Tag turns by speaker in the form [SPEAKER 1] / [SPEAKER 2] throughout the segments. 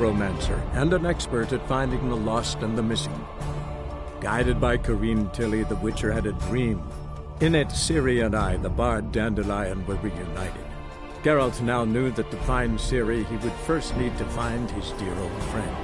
[SPEAKER 1] romancer and an expert at finding the lost and the missing. Guided by Corrine Tilly, the Witcher had a dream. In it, Ciri and I, the bard Dandelion, were reunited. Geralt now knew that to find Ciri, he would first need to find his dear old friend.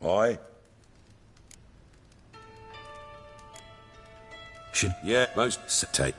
[SPEAKER 2] Aye.
[SPEAKER 3] Yeah, most take.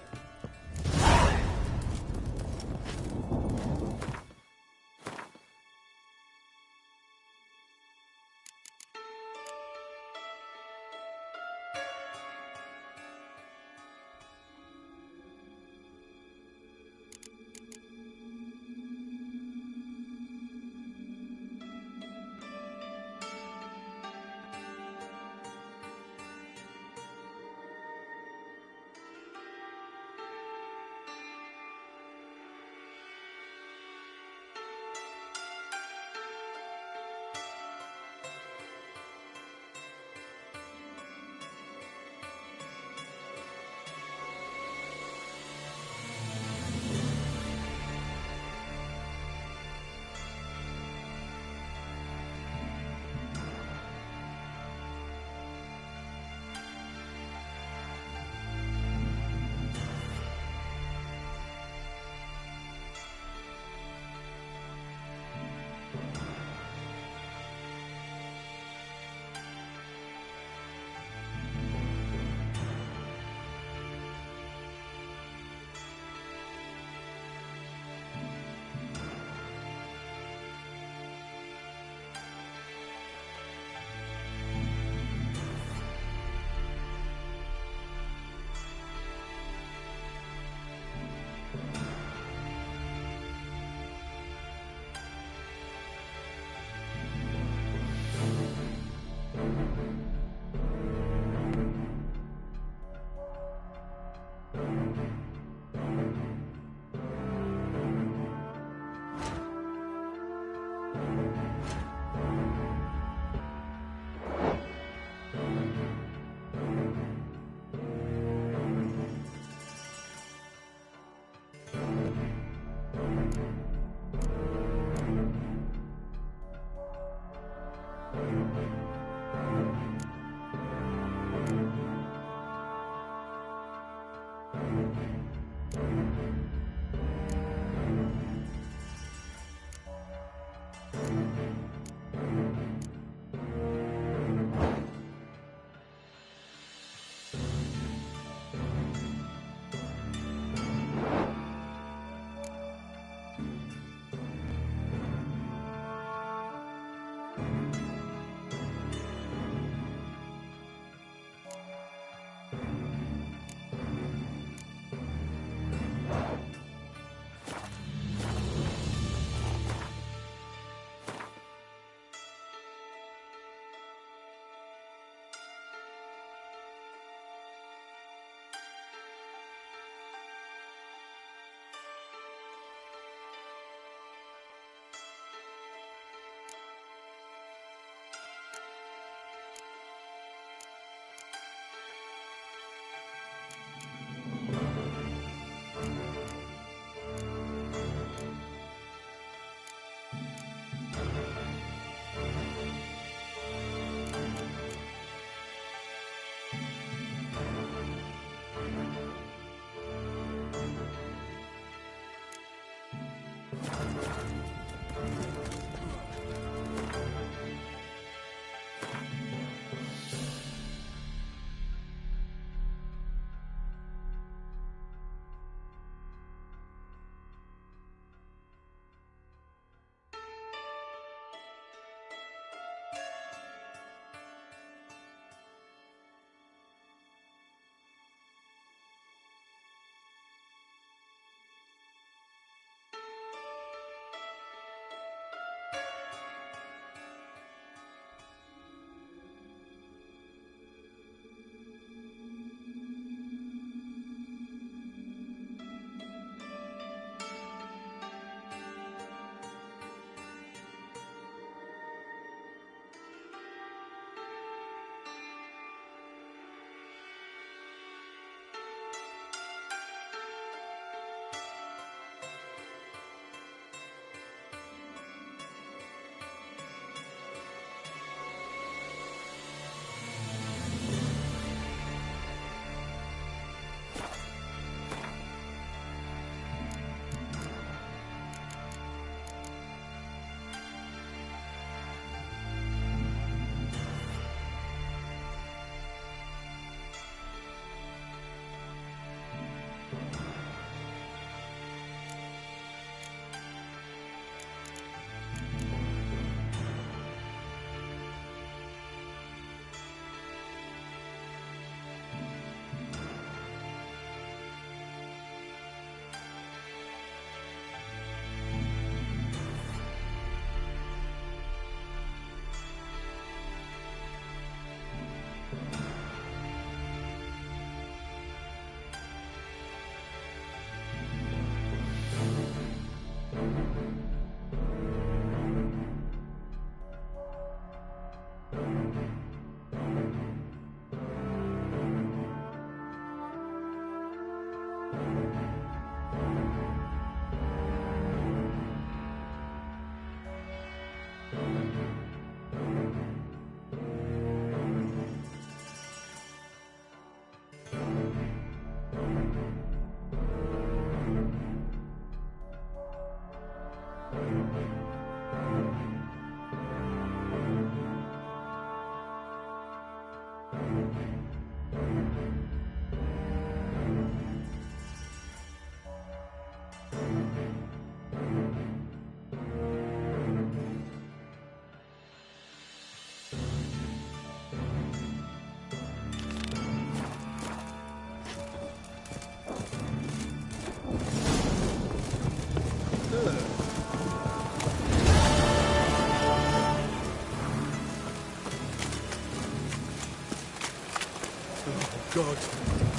[SPEAKER 2] God,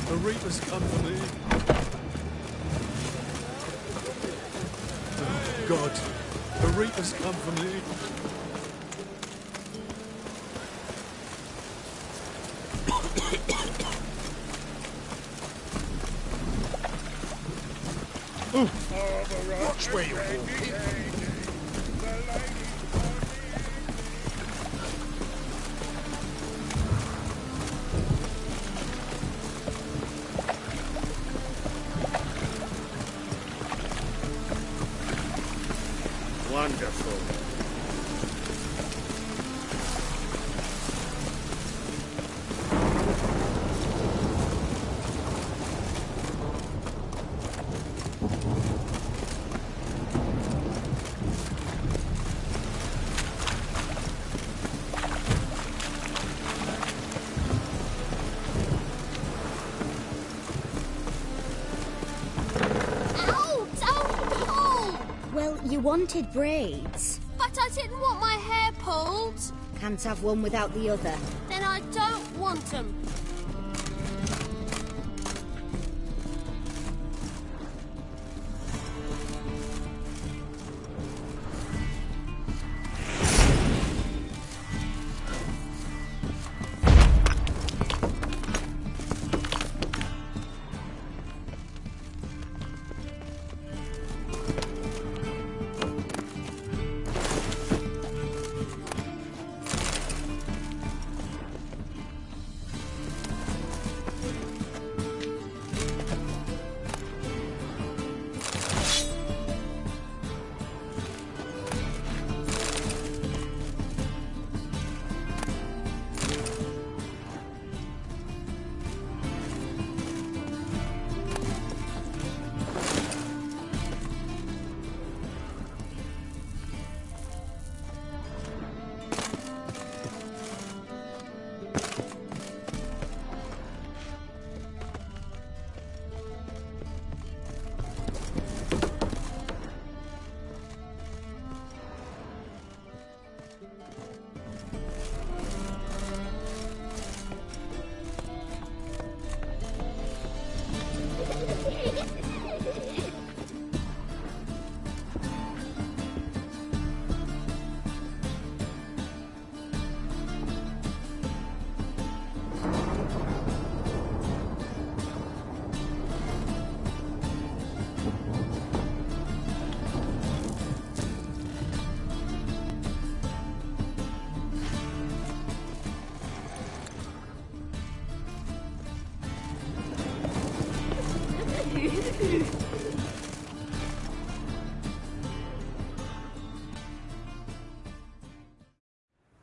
[SPEAKER 2] the Reaper's come for me. Oh, God, the Reaper's come for me.
[SPEAKER 4] Watch where you're walking. Wonderful.
[SPEAKER 5] You wanted braids.
[SPEAKER 6] But I didn't want my hair pulled.
[SPEAKER 5] Can't have one without the other.
[SPEAKER 6] Then I don't want them.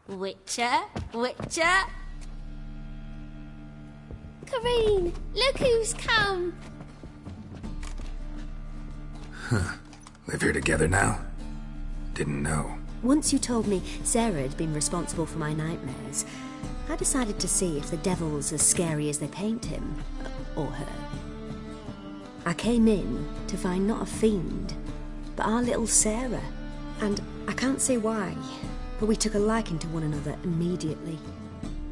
[SPEAKER 6] Witcher, Witcher. Kareen, look who's come.
[SPEAKER 7] Live here together now? Didn't know.
[SPEAKER 8] Once you told me Sarah had been responsible for my nightmares, I decided to see if the devil's as scary as they paint him. Or her. I came in to find not a fiend, but our little Sarah. And I can't say why, but we took a liking to one another immediately.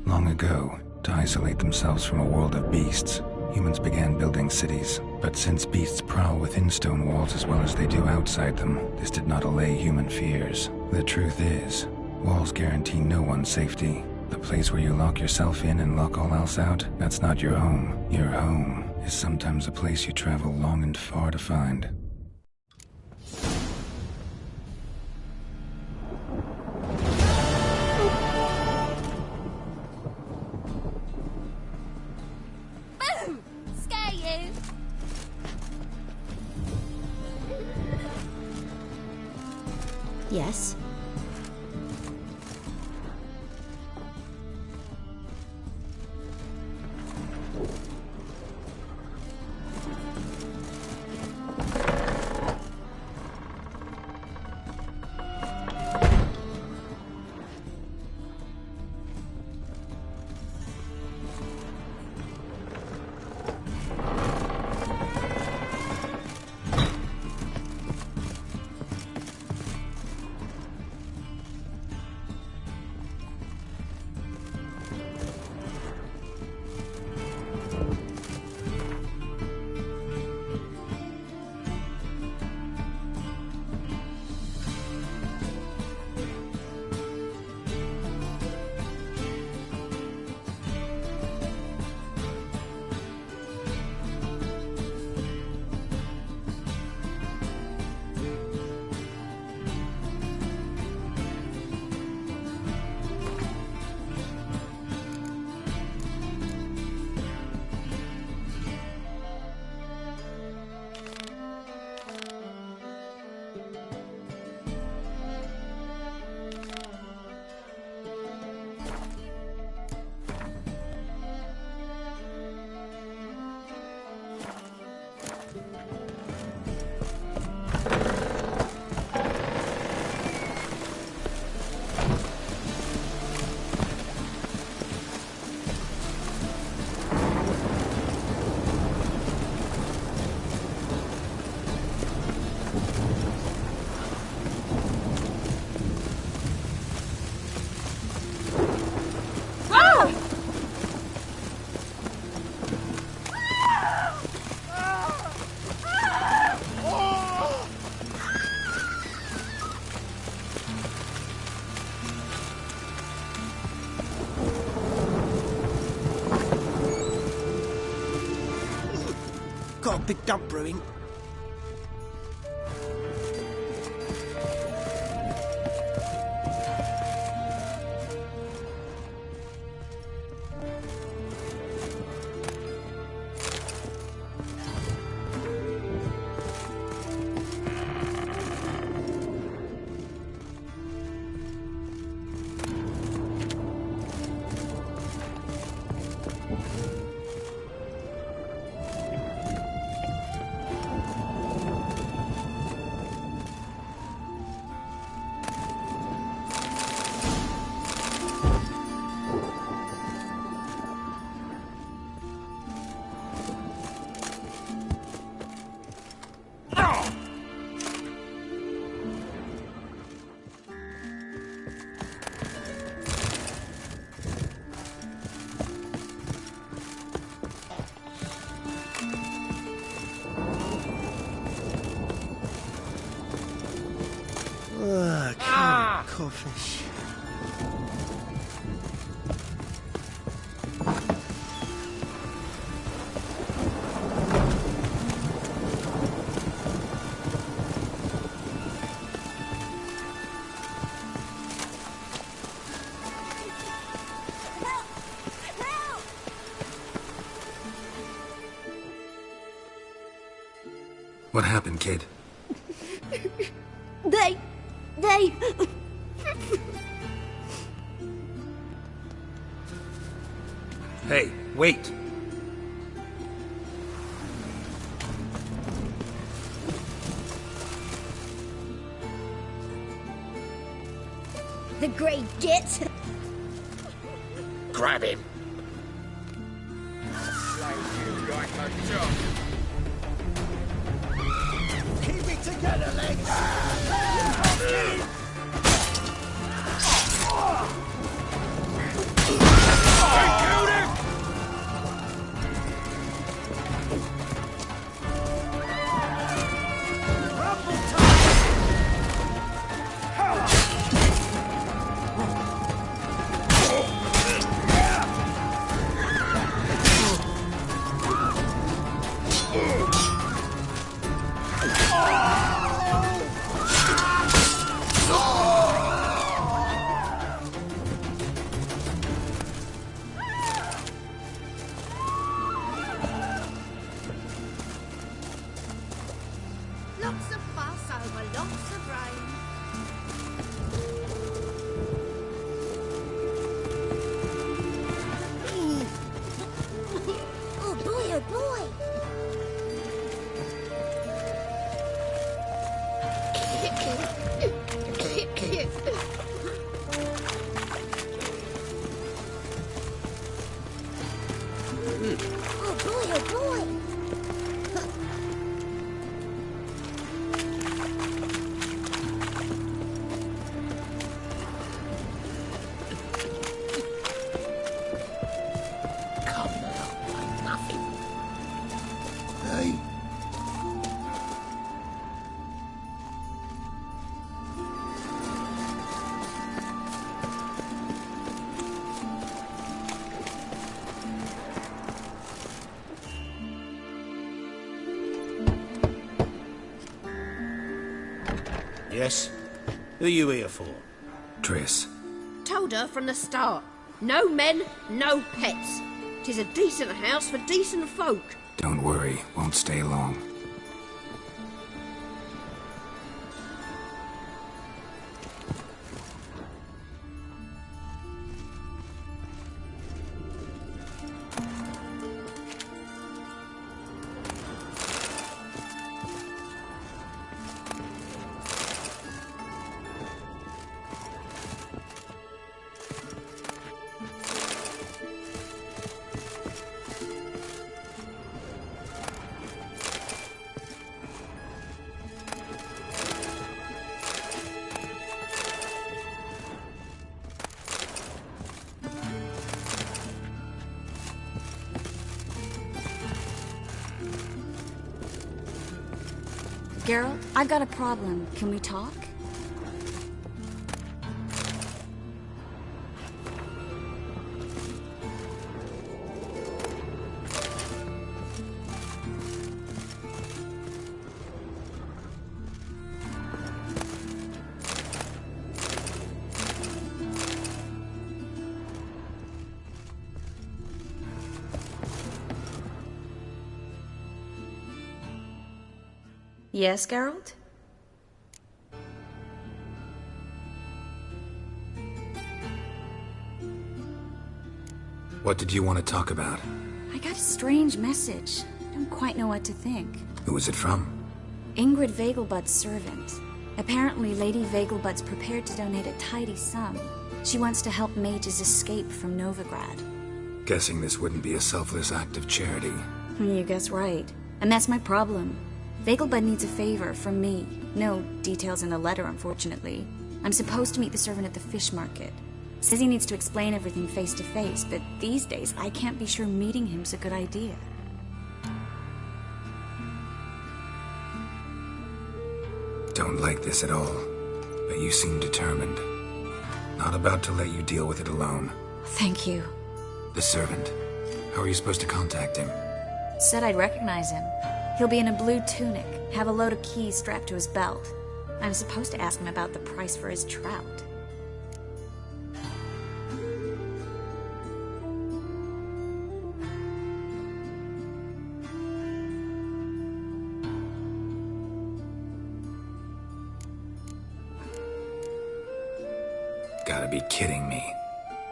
[SPEAKER 7] Long ago, to isolate themselves from a world of beasts, humans began building cities. But since beasts prowl within stone walls as well as they do outside them, this did not allay human fears. The truth is, walls guarantee no one's safety. The place where you lock yourself in and lock all else out, that's not your home. Your home is sometimes a place you travel long and far to find.
[SPEAKER 6] Boom! Scare you.
[SPEAKER 8] Yes?
[SPEAKER 9] Got a big dump brewing. Codfish.
[SPEAKER 7] What happened, kid?
[SPEAKER 8] They...
[SPEAKER 3] Hey, wait!
[SPEAKER 5] The great git!
[SPEAKER 4] Grab him.
[SPEAKER 9] Keep it together, legs!
[SPEAKER 6] Lots of fuss over lots of rain.
[SPEAKER 5] Oh boy, oh boy! Oh boy, oh boy!
[SPEAKER 4] Come out like nothing. Hey?
[SPEAKER 3] Yes? Who are you here for?
[SPEAKER 7] Triss.
[SPEAKER 10] Told her from the start. No men, no pets. 'Tis a decent house for decent folk.
[SPEAKER 7] Don't worry, won't stay long.
[SPEAKER 11] Geralt, I've got a problem. Can we talk? Yes, Geralt?
[SPEAKER 7] What did you want to talk about?
[SPEAKER 11] I got a strange message. Don't quite know what to think.
[SPEAKER 7] Who was it from?
[SPEAKER 11] Ingrid Vegelbud's servant. Apparently, Lady Vegelbud's prepared to donate a tidy sum. She wants to help mages escape from Novigrad.
[SPEAKER 7] Guessing this wouldn't be a selfless act of charity.
[SPEAKER 11] You guess right. And that's my problem. Vegelbud needs a favor from me. No details in the letter, unfortunately. I'm supposed to meet the servant at the fish market. Says he needs to explain everything face to face, but these days I can't be sure meeting him's a good idea.
[SPEAKER 7] Don't like this at all, but you seem determined. Not about to let you deal with it alone.
[SPEAKER 11] Thank you.
[SPEAKER 7] The servant. How are you supposed to contact him?
[SPEAKER 11] Said I'd recognize him. He'll be in a blue tunic, have a load of keys strapped to his belt. I'm supposed to ask him about the price for his trout.
[SPEAKER 7] Gotta be kidding me.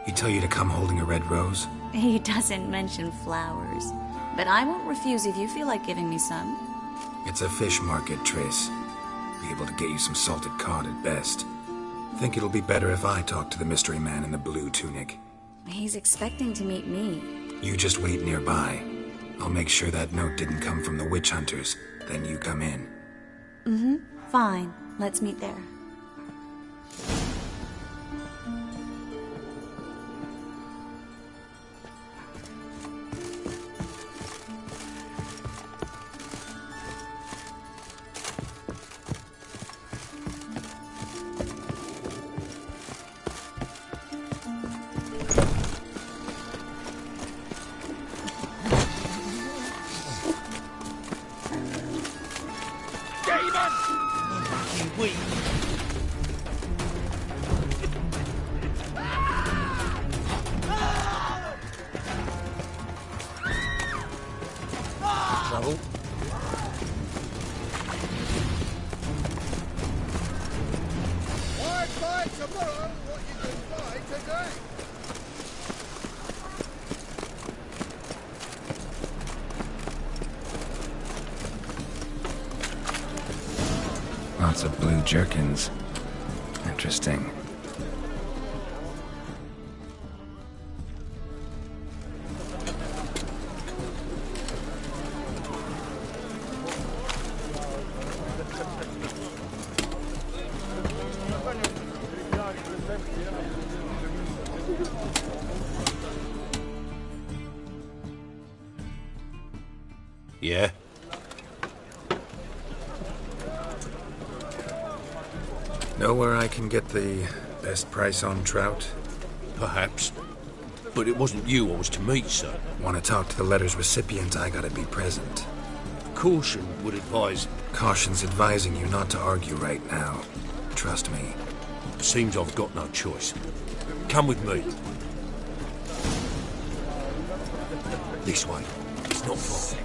[SPEAKER 7] He tell you to come holding a red rose?
[SPEAKER 11] He doesn't mention flowers. But I won't refuse if you feel like giving me some.
[SPEAKER 7] It's a fish market, Triss. Be able to get you some salted cod at best. Think it'll be better if I talk to the mystery man in the blue tunic.
[SPEAKER 11] He's expecting to meet me.
[SPEAKER 7] You just wait nearby. I'll make sure that note didn't come from the witch hunters. Then you come in.
[SPEAKER 11] Mm-hmm. Fine. Let's meet there.
[SPEAKER 3] Trouble?
[SPEAKER 9] Why buy tomorrow what you can buy today?
[SPEAKER 7] Lots of blue jerkins. Interesting.
[SPEAKER 3] Yeah?
[SPEAKER 7] Know where I can get the best price on trout?
[SPEAKER 3] Perhaps. But it wasn't you I was to meet, sir.
[SPEAKER 7] Want to talk to the letter's recipient, I gotta be present.
[SPEAKER 3] Caution would advise...
[SPEAKER 7] Caution's advising you not to argue right now. Trust me.
[SPEAKER 3] Seems I've got no choice. Come with me. This way. It's not far.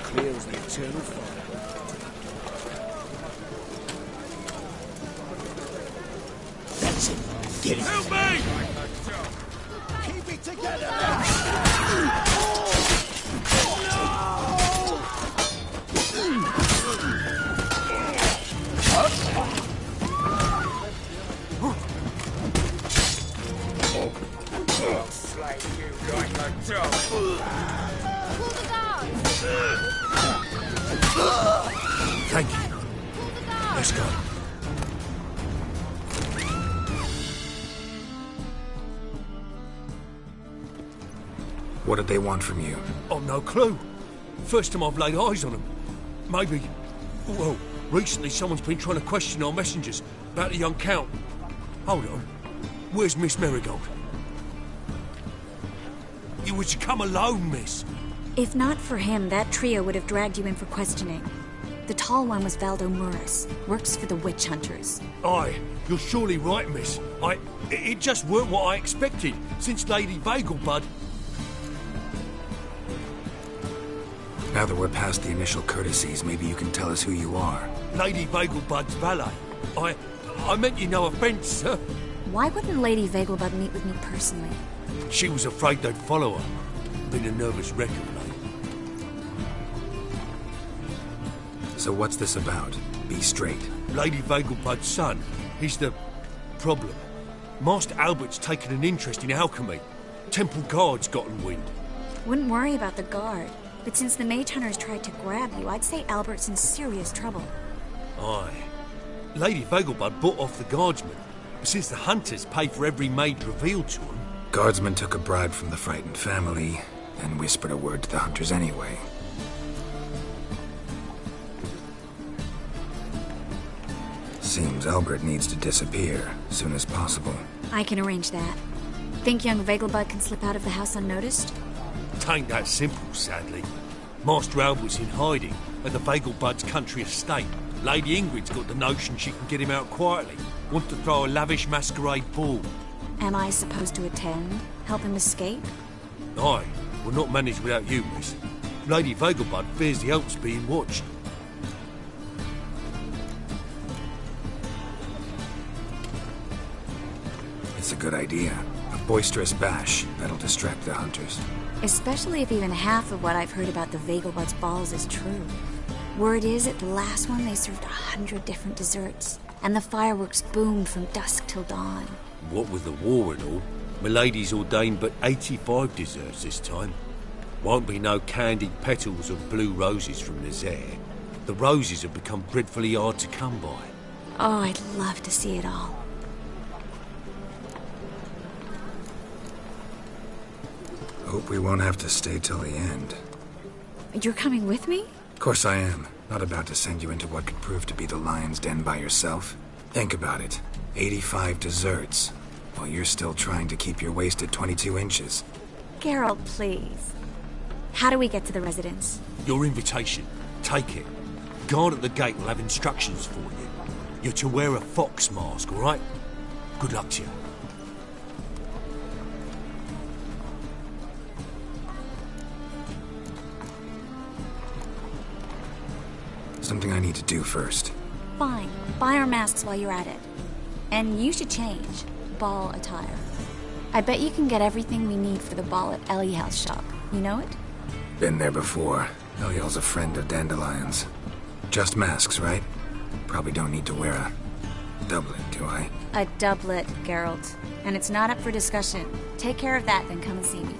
[SPEAKER 2] Clear as the eternal fire.
[SPEAKER 4] That's it. Get it.
[SPEAKER 3] Help me!
[SPEAKER 9] Keep it together!
[SPEAKER 4] Slay you like a dog.
[SPEAKER 6] Pull the guards!
[SPEAKER 3] Thank you.
[SPEAKER 6] Pull the guards!
[SPEAKER 3] Let's go.
[SPEAKER 7] What did they want from you?
[SPEAKER 3] I've no clue. First time I've laid eyes on them. Maybe... Well, recently someone's been trying to question our messengers about the young Count. Hold on. Where's Miss Marigold? You was to come alone, miss.
[SPEAKER 11] If not for him, that trio would have dragged you in for questioning. The tall one was Valdo Murris, works for the witch hunters.
[SPEAKER 3] Aye, you're surely right, miss. It just weren't what I expected, since Lady Vagelbud...
[SPEAKER 7] Now that we're past the initial courtesies, maybe you can tell us who you are.
[SPEAKER 3] Lady Vagelbud's valet. I meant you no offence, sir.
[SPEAKER 11] Why wouldn't Lady Vagelbud meet with me personally?
[SPEAKER 3] She was afraid they'd follow her. Been a nervous wreck of late.
[SPEAKER 7] So what's this about? Be straight.
[SPEAKER 3] Lady Vagelbud's son, he's the problem. Master Albert's taken an interest in alchemy. Temple guards gotten wind.
[SPEAKER 11] Wouldn't worry about the guard, but since the mage hunters tried to grab you, I'd say Albert's in serious trouble.
[SPEAKER 3] Aye. Lady Vagelbud bought off the guardsmen, since the hunters pay for every maid revealed to them.
[SPEAKER 7] Guardsmen took a bribe from the frightened family, and whispered a word to the hunters anyway. Seems Albert needs to disappear soon as possible.
[SPEAKER 11] I can arrange that. Think young Vagelbud can slip out of the house unnoticed?
[SPEAKER 3] Tain't that simple, sadly. Master Albert's in hiding at the Vagelbud's country estate. Lady Ingrid's got the notion she can get him out quietly. Want to throw a lavish masquerade ball.
[SPEAKER 11] Am I supposed to attend? Help him escape?
[SPEAKER 3] Aye, we'll not manage without you, miss. Lady Vagelbud fears the Alps being watched.
[SPEAKER 7] It's a good idea. A boisterous bash that'll distract the hunters.
[SPEAKER 11] Especially if even half of what I've heard about the Vagelbud's balls is true. Word is, at the last one they served 100 different desserts, and the fireworks boomed from dusk till dawn.
[SPEAKER 3] What with the war and all, Milady's ordained but 85 desserts this time. Won't be no candied petals of blue roses from Nazaire. The roses have become dreadfully hard to come by.
[SPEAKER 11] Oh, I'd love to see it all.
[SPEAKER 7] Hope we won't have to stay till the end.
[SPEAKER 11] You're coming with me?
[SPEAKER 7] Of course I am. Not about to send you into what could prove to be the lion's den by yourself. Think about it. 85 desserts, while you're still trying to keep your waist at 22 inches.
[SPEAKER 11] Geralt, please. How do we get to the residence?
[SPEAKER 3] Your invitation. Take it. Guard at the gate will have instructions for you. You're to wear a fox mask, all right? Good luck to you.
[SPEAKER 7] Something I need to do first.
[SPEAKER 11] Fine. Buy our masks while you're at it. And you should change. Ball attire. I bet you can get everything we need for the ball at Eliel's shop. You know it?
[SPEAKER 7] Been there before. Eliel's a friend of Dandelion's. Just masks, right? Probably don't need to wear a doublet, do I?
[SPEAKER 11] A doublet, Geralt. And it's not up for discussion. Take care of that, then come and see me.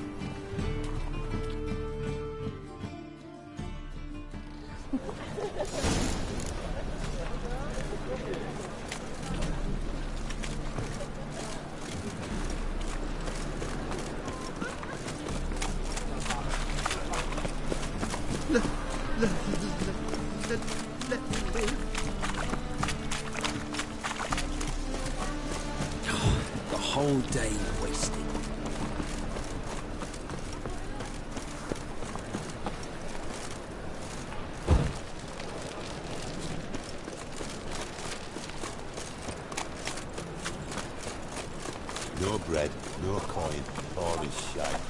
[SPEAKER 4] The whole day wasted. No bread, no coin, all is shite.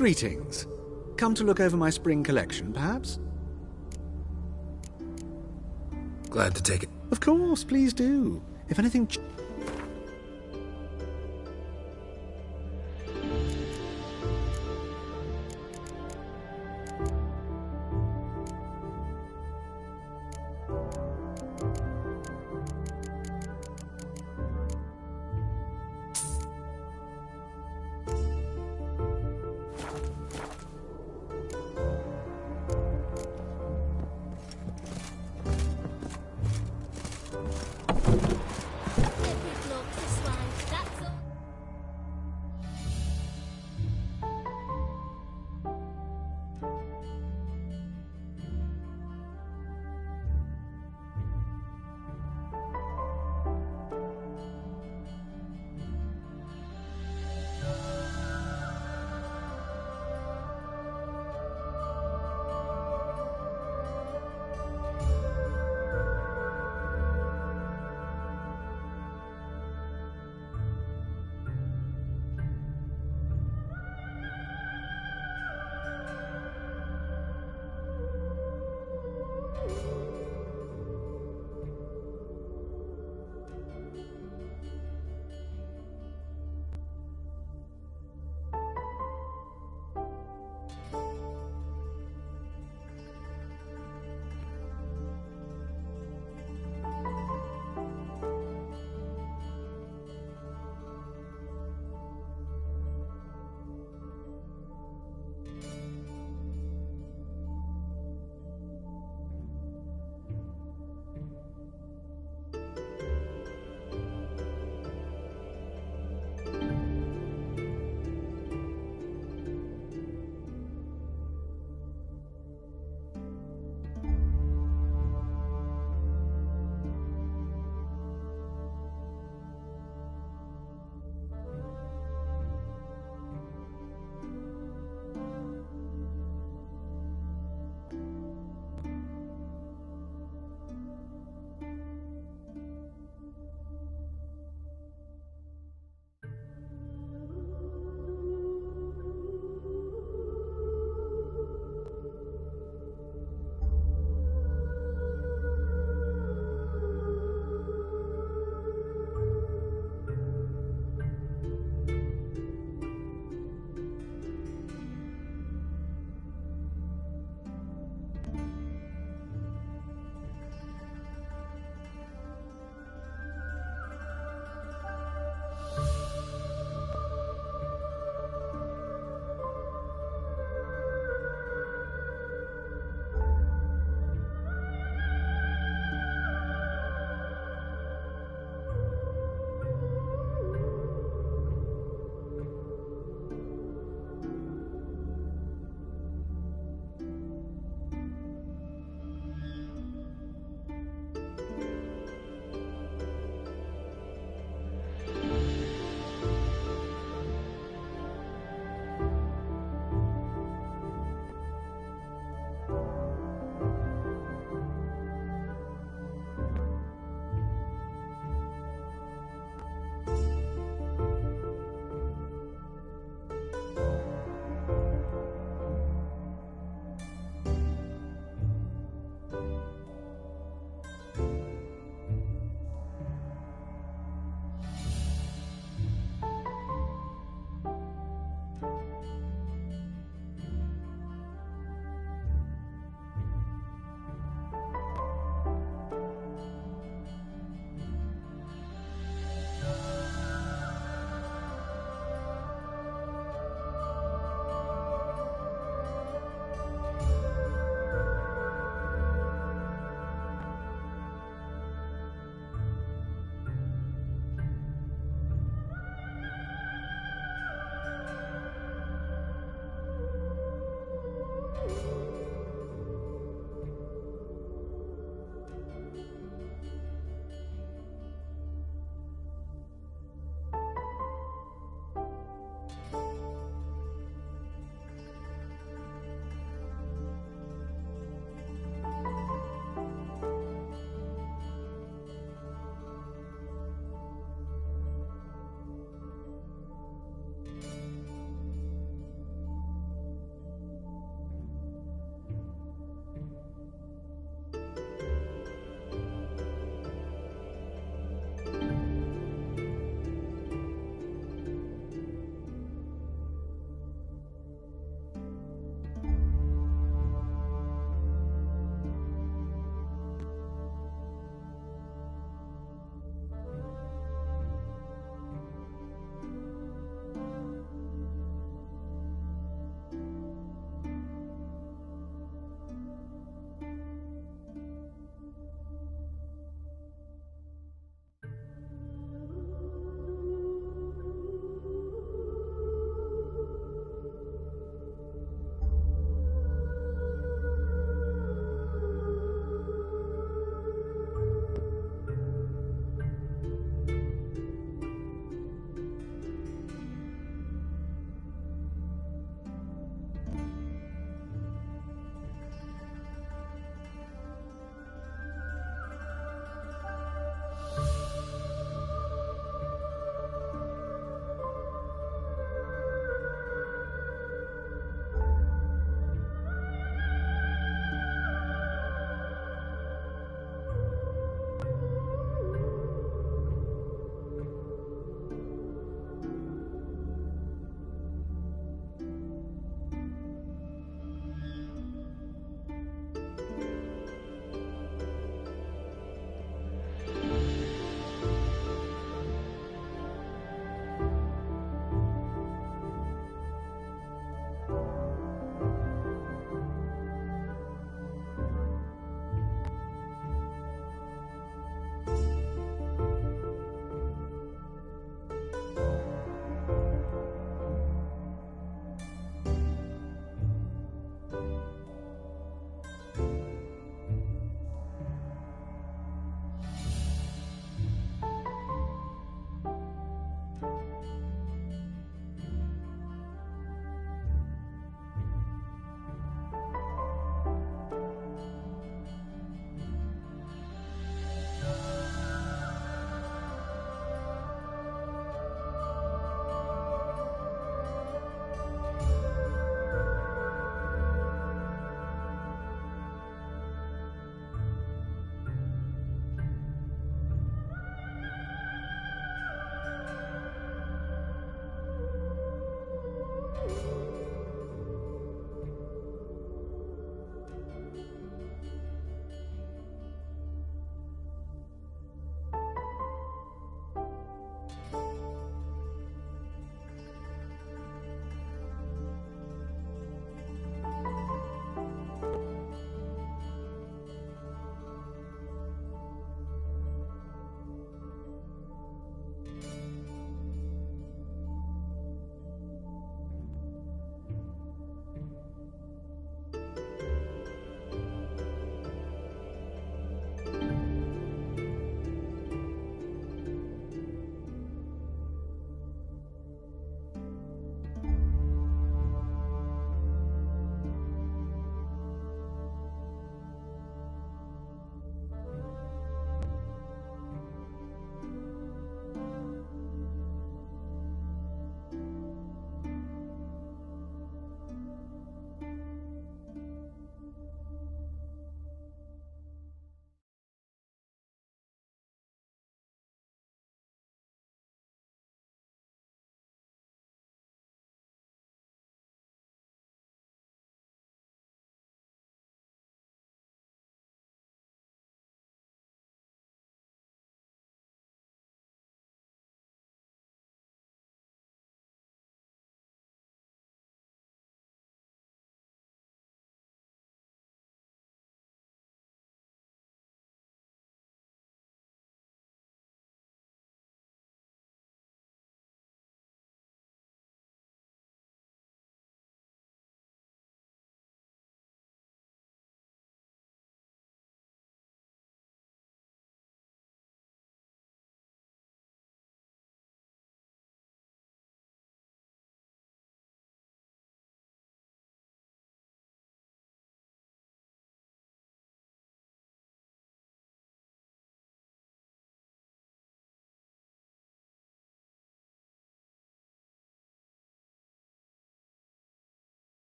[SPEAKER 12] Greetings. Come to look over my spring collection, perhaps?
[SPEAKER 13] Glad to take it.
[SPEAKER 12] Of course, please do. If anything...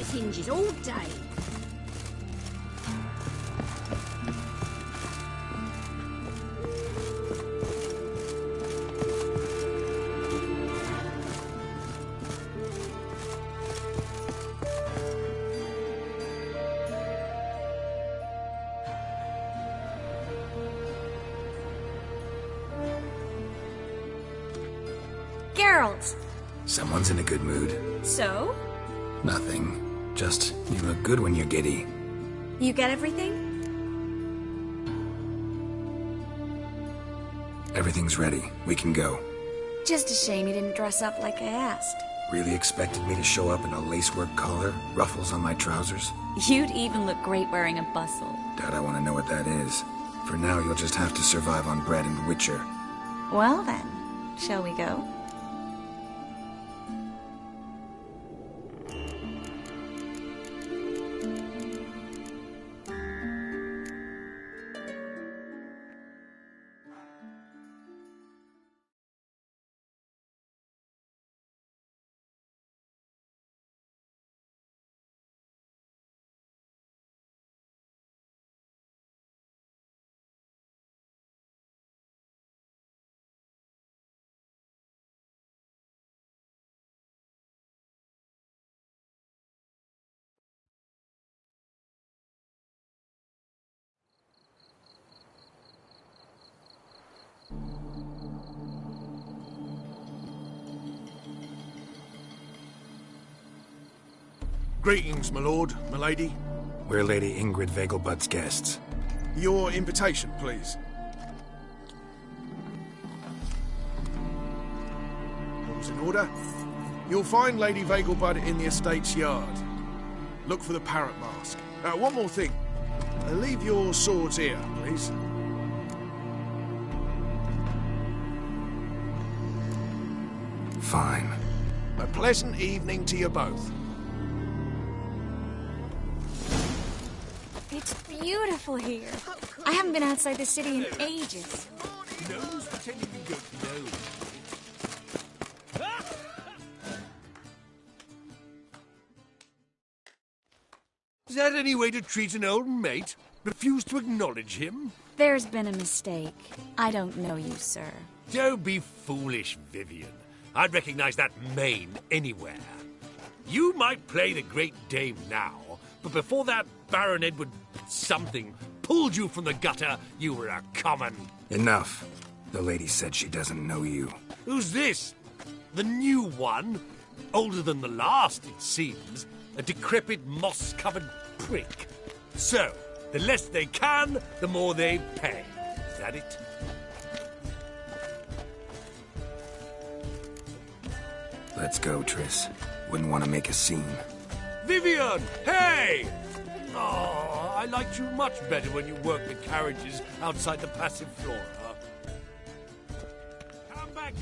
[SPEAKER 10] its hinges all day.
[SPEAKER 11] Geralt!
[SPEAKER 7] Someone's in a good mood.
[SPEAKER 11] So?
[SPEAKER 7] Nothing. Just, you look good when you're giddy.
[SPEAKER 11] You get everything?
[SPEAKER 7] Everything's ready. We can go.
[SPEAKER 11] Just a shame you didn't dress up like I asked.
[SPEAKER 7] Really expected me to show up in a lacework collar, ruffles on my trousers?
[SPEAKER 11] You'd even look great wearing a bustle.
[SPEAKER 7] Doubt I want to know what that is. For now, you'll just have to survive on bread and Witcher.
[SPEAKER 11] Well then, shall we go?
[SPEAKER 2] Greetings, my lord, my lady.
[SPEAKER 7] We're Lady Ingrid Vegelbud's guests.
[SPEAKER 2] Your invitation, please. All's in order. You'll find Lady Vegelbud in the estate's yard. Look for the parrot mask. One more thing. Leave your swords here, please.
[SPEAKER 7] Fine.
[SPEAKER 2] A pleasant evening to you both.
[SPEAKER 11] It's beautiful here. I haven't been outside the city in ages.
[SPEAKER 3] No use pretending you don't know. Is that any way to treat an old mate? Refuse to acknowledge him?
[SPEAKER 11] There's been a mistake. I don't know you, sir.
[SPEAKER 3] Don't be foolish, Vivian. I'd recognize that mane anywhere. You might play the Great Dame now, but before that Baron Edward something pulled you from the gutter, you were a common...
[SPEAKER 7] Enough. The lady said she doesn't know you.
[SPEAKER 3] Who's this? The new one? Older than the last, it seems. A decrepit, moss-covered prick. So, the less they can, the more they pay. Is that it?
[SPEAKER 7] Let's go, Triss. Wouldn't want to make a scene.
[SPEAKER 3] Vivian! Hey! Oh, I liked you much better when you worked the carriages outside the passive flora. Come back!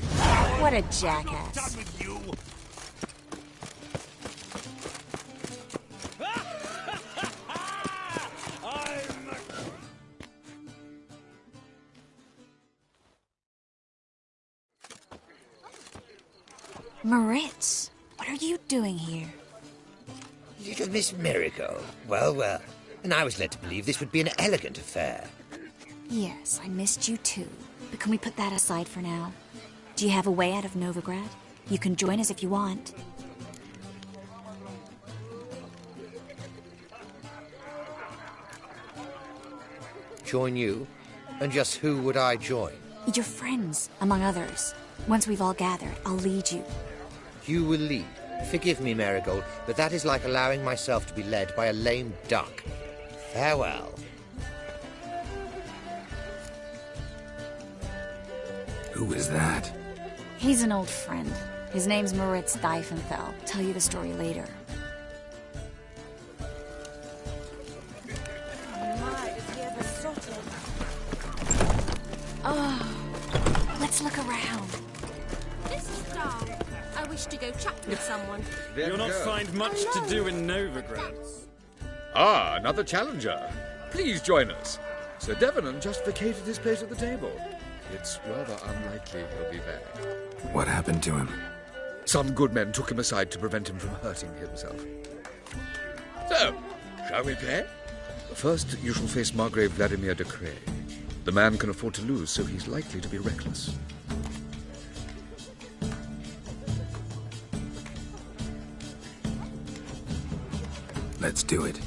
[SPEAKER 11] What a
[SPEAKER 3] I'm not
[SPEAKER 11] jackass.
[SPEAKER 3] done with you!
[SPEAKER 11] Moritz, what are you doing here?
[SPEAKER 14] Little Miss Miracle. Well, well. And I was led to believe this would be an elegant affair.
[SPEAKER 11] Yes, I missed you too. But can we put that aside for now? Do you have a way out of Novigrad? You can join us if you want.
[SPEAKER 14] Join you? And just who would I join?
[SPEAKER 11] Your friends, among others. Once we've all gathered, I'll lead you.
[SPEAKER 14] You will lead. Forgive me, Marigold, but that is like allowing myself to be led by a lame duck. Farewell.
[SPEAKER 7] Who is that?
[SPEAKER 11] He's an old friend. His name's Moritz Diefenthal. Tell you the story later. Oh, let's look around.
[SPEAKER 6] This is dark. I wish to go chat with someone.
[SPEAKER 15] You'll not find much to do in Novigrad.
[SPEAKER 16] Ah, another challenger. Please join us. Sir Devenant just vacated his place at the table. It's rather unlikely he'll be back.
[SPEAKER 7] What happened to him?
[SPEAKER 16] Some good men took him aside to prevent him from hurting himself. So, shall we play? First, you shall face Margrave Vladimir de Cray. The man can afford to lose, so he's likely to be reckless.
[SPEAKER 13] Let's do it.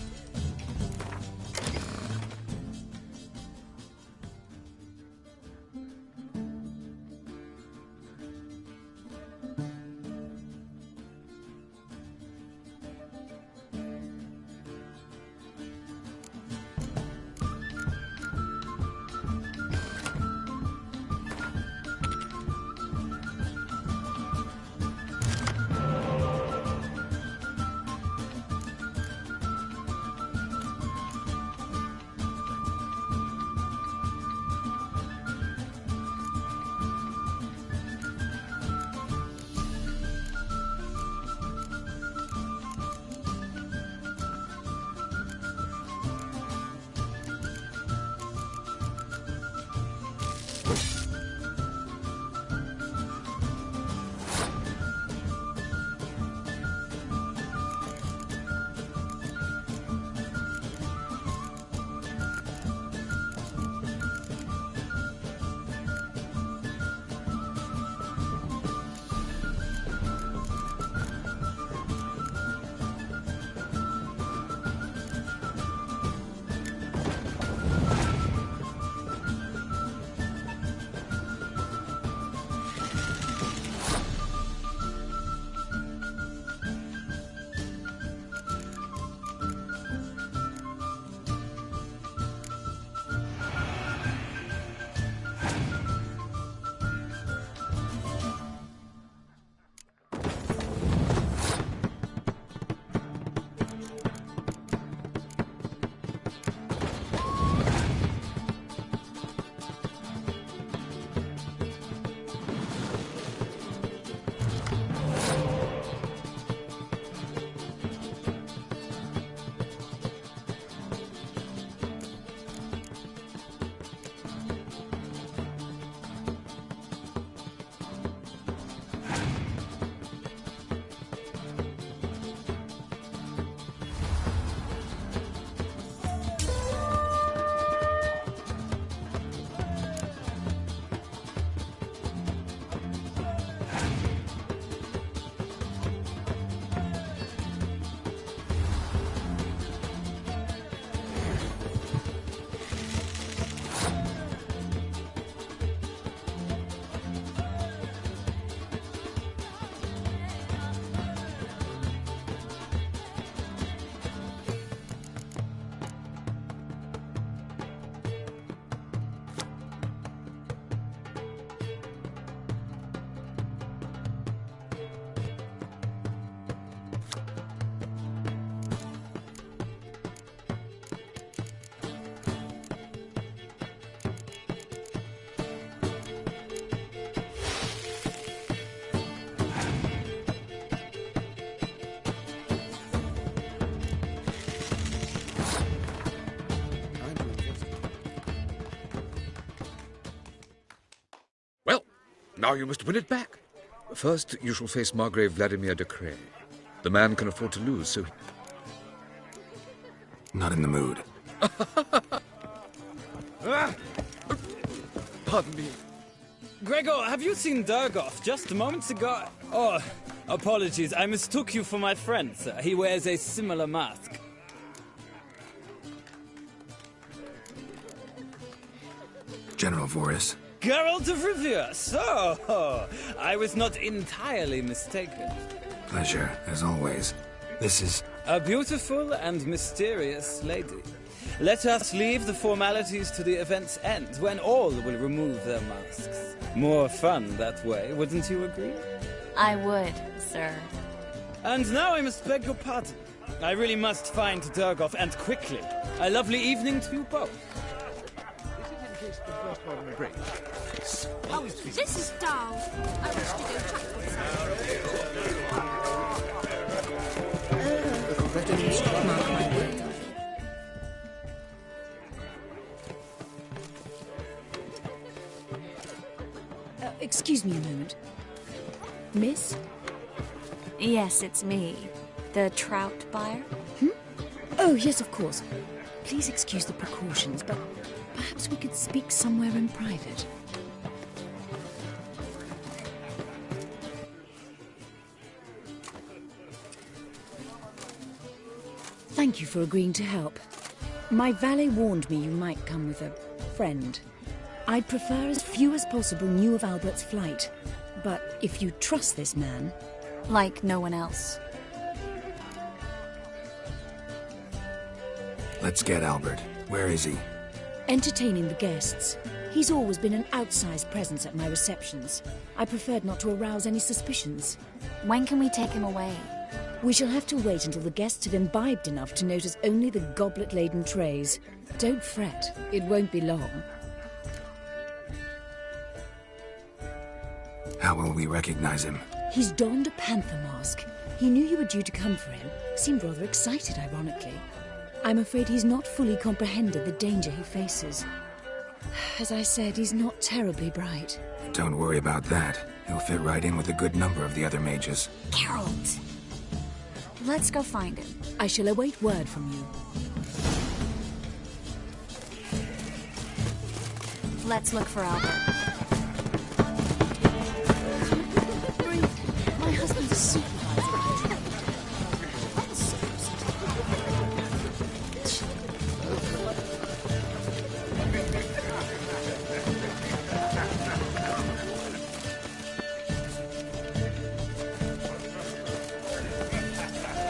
[SPEAKER 16] Now you must win it back. First, you shall face Margrave Vladimir de Cray. The man can afford to lose, so...
[SPEAKER 13] Not in the mood.
[SPEAKER 16] Pardon me.
[SPEAKER 15] Gregor, have you seen Durgoff just moments ago? Oh, apologies. I mistook you for my friend, sir. He wears a similar mask.
[SPEAKER 13] General Voris.
[SPEAKER 15] Geralt of Rivia! So, I was not entirely mistaken.
[SPEAKER 13] Pleasure, as always. This is...
[SPEAKER 15] a beautiful and mysterious lady. Let us leave the formalities to the event's end, when all will remove their masks. More fun that way, wouldn't you agree?
[SPEAKER 11] I would, sir.
[SPEAKER 15] And now I must beg your pardon. I really must find Durgoff, and quickly. A lovely evening to you both.
[SPEAKER 6] Oh, this is dull. I wish to go chat with
[SPEAKER 8] Excuse me a moment. Miss?
[SPEAKER 11] Yes, it's me. The trout buyer?
[SPEAKER 17] Oh, yes, of course. Please excuse the precautions, but perhaps we could speak somewhere in private. Thank you for agreeing to help. My valet warned me you might come with a friend. I'd prefer as few as possible knew of Albert's flight. But if you trust this man...
[SPEAKER 11] Like no one else.
[SPEAKER 13] Let's get Albert. Where is he?
[SPEAKER 17] Entertaining the guests. He's always been an outsized presence at my receptions. I preferred not to arouse any suspicions.
[SPEAKER 11] When can we take him away?
[SPEAKER 17] We shall have to wait until the guests have imbibed enough to notice only the goblet-laden trays. Don't fret, it won't be long.
[SPEAKER 13] How will we recognize him?
[SPEAKER 17] He's donned a panther mask. He knew you were due to come for him. Seemed rather excited, ironically. I'm afraid he's not fully comprehended the danger he faces. As I said, he's not terribly bright.
[SPEAKER 13] Don't worry about that. He'll fit right in with a good number of the other mages.
[SPEAKER 11] Geralt! Let's go find him.
[SPEAKER 17] I shall await word from you.
[SPEAKER 11] Let's look for Albert.
[SPEAKER 17] My husband's a supervisor.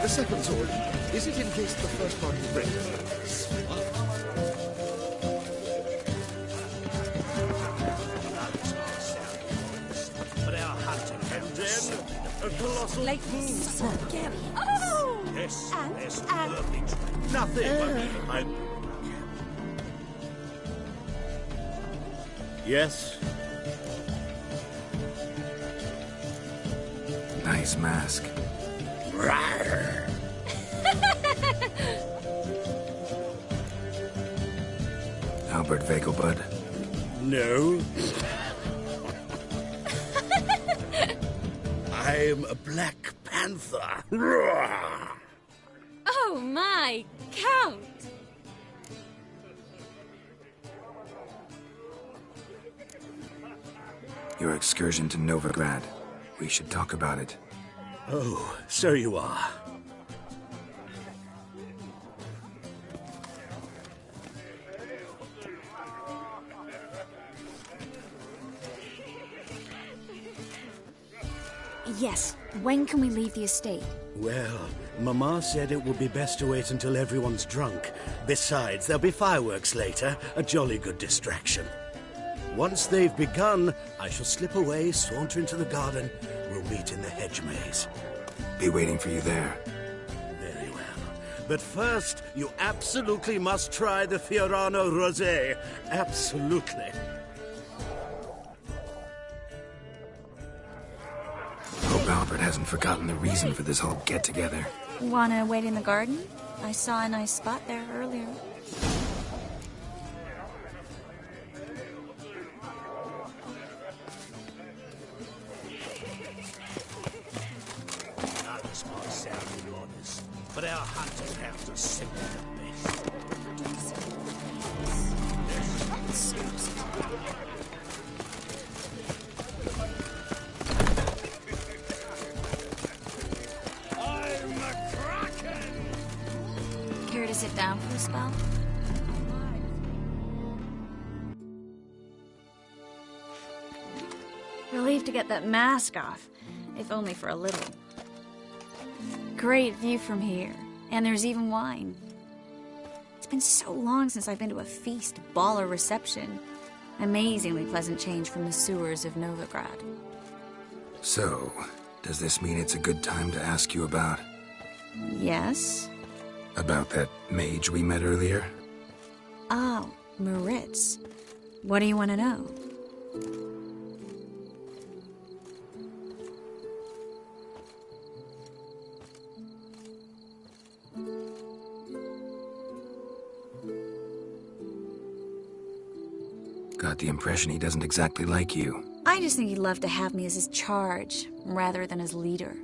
[SPEAKER 2] The second sword, is it in case the first party breaks?
[SPEAKER 3] But our hunting and then a colossal
[SPEAKER 17] like
[SPEAKER 3] again.
[SPEAKER 6] Oh!
[SPEAKER 3] Yes,
[SPEAKER 6] And-
[SPEAKER 3] yes,
[SPEAKER 6] and-
[SPEAKER 3] perfect. Nothing. Yes.
[SPEAKER 13] Nice mask. Albert Vegelbud.
[SPEAKER 3] No. I'm a Black Panther.
[SPEAKER 6] Oh my, Count!
[SPEAKER 13] Your excursion to Novigrad. We should talk about it.
[SPEAKER 3] Oh, so you are.
[SPEAKER 11] Yes. When can we leave the estate?
[SPEAKER 3] Well, Mama said it would be best to wait until everyone's drunk. Besides, there'll be fireworks later, a jolly good distraction. Once they've begun, I shall slip away, saunter into the garden. We'll meet in the hedge maze.
[SPEAKER 13] Be waiting for you there.
[SPEAKER 3] Very well. But first, you absolutely must try the Fiorano Rosé. Absolutely.
[SPEAKER 13] Hope Albert hasn't forgotten the reason for this whole get-together.
[SPEAKER 11] Wanna wait in the garden? I saw a nice spot there earlier.
[SPEAKER 3] Others might sound honest, but our hunting hounds are simply the best.
[SPEAKER 11] Care to sit down for a spell? Relieved to get that mask off, if only for a little. Great view from here, and there's even wine. It's been so long since I've been to a feast, ball, or reception. Amazingly pleasant change from the sewers of Novigrad.
[SPEAKER 13] So, does this mean it's a good time to ask you about...
[SPEAKER 11] Yes?
[SPEAKER 13] About that mage we met earlier?
[SPEAKER 11] Oh, Moritz. What do you want to know?
[SPEAKER 13] Got the impression he doesn't exactly like you.
[SPEAKER 11] I just think he'd love to have me as his charge, rather than as leader.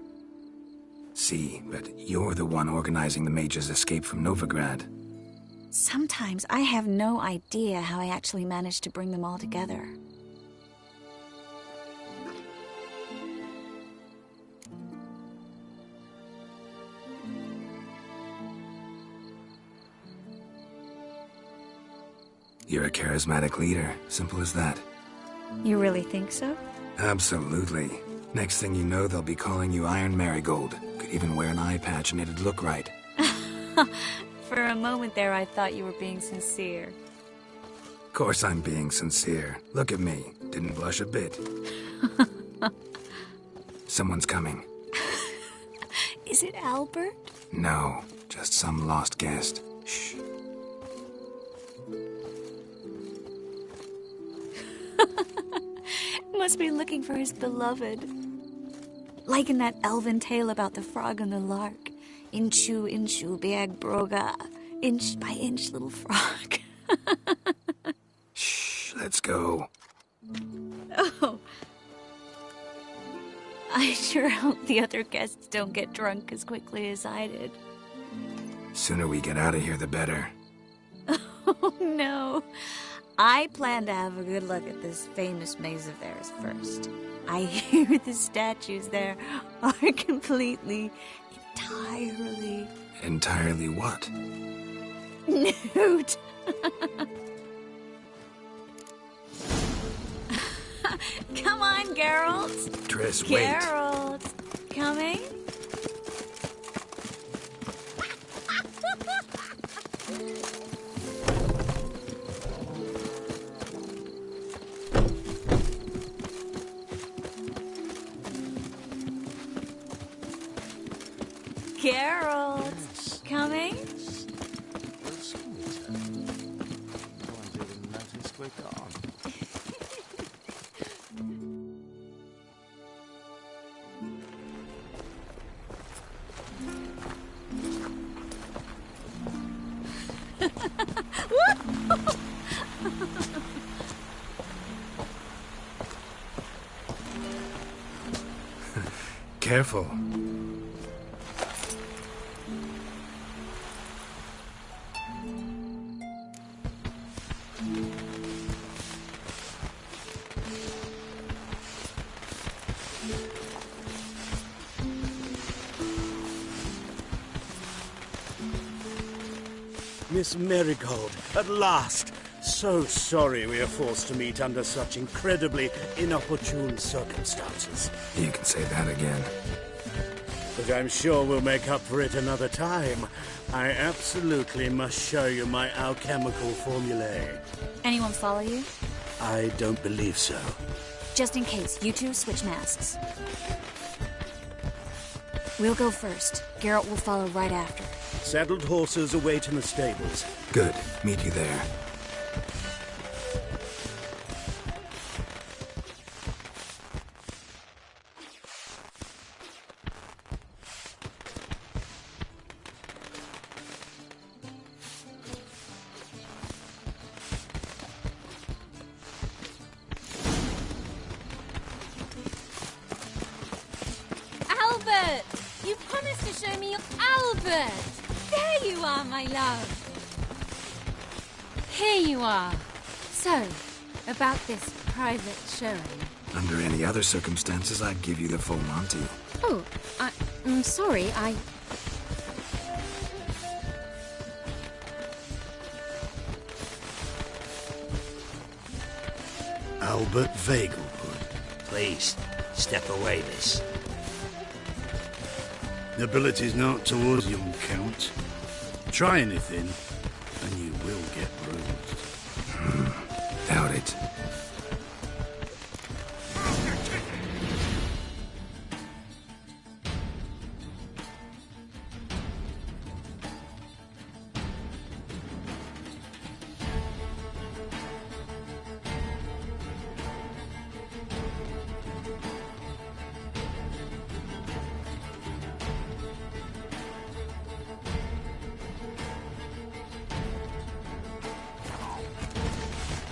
[SPEAKER 13] See, but you're the one organizing the mage's escape from Novigrad.
[SPEAKER 11] Sometimes I have no idea how I actually managed to bring them all together.
[SPEAKER 13] You're a charismatic leader. Simple as that.
[SPEAKER 11] You really think so?
[SPEAKER 13] Absolutely. Next thing you know, they'll be calling you Iron Marigold. Could even wear an eye patch and it'd look right.
[SPEAKER 11] For a moment there, I thought you were being sincere.
[SPEAKER 13] Of course I'm being sincere. Look at me. Didn't blush a bit. Someone's coming.
[SPEAKER 11] Is it Albert?
[SPEAKER 13] No, just some lost guest. Shh.
[SPEAKER 11] Must be looking for his beloved. Like in that elven tale about the frog and the lark. Inchu, inchu, biag broga. Inch by inch, little frog.
[SPEAKER 13] Shh, let's go.
[SPEAKER 11] Oh. I sure hope the other guests don't get drunk as quickly as I did.
[SPEAKER 13] Sooner we get out of here, the better.
[SPEAKER 11] Oh, no. I plan to have a good look at this famous maze of theirs first. I hear the statues there are completely, entirely...
[SPEAKER 13] Entirely what?
[SPEAKER 11] Nude. Come on, Geralt.
[SPEAKER 13] Triss, wait.
[SPEAKER 11] Geralt, coming? Geralt, coming?
[SPEAKER 13] Careful.
[SPEAKER 18] Miss Marigold, at last! So sorry we are forced to meet under such incredibly inopportune circumstances.
[SPEAKER 13] You can say that again.
[SPEAKER 18] But I'm sure we'll make up for it another time. I absolutely must show you my alchemical formulae.
[SPEAKER 11] Anyone follow you?
[SPEAKER 18] I don't believe so.
[SPEAKER 11] Just in case, you two switch masks. We'll go first. Geralt will follow right after.
[SPEAKER 18] Saddled horses await in the stables.
[SPEAKER 13] Good. Meet you there.
[SPEAKER 6] Albert! You promised to show me your Albert! There you are, my love! Here you are. So, about this private showing.
[SPEAKER 13] Under any other circumstances, I'd give you the full Monty.
[SPEAKER 6] Oh, I'm sorry,
[SPEAKER 18] Albert Vegelbud.
[SPEAKER 19] Please, step away, miss.
[SPEAKER 18] Nobility's not towards young Count. Try anything, and you will get bruised.
[SPEAKER 13] Doubt it.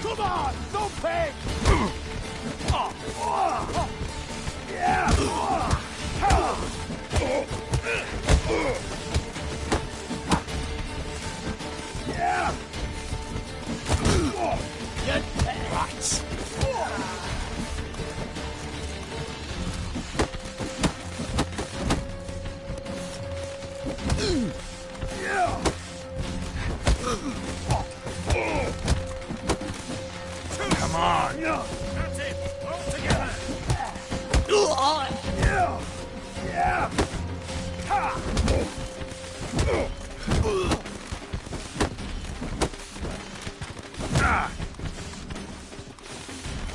[SPEAKER 2] Come on, don't pay! Yeah!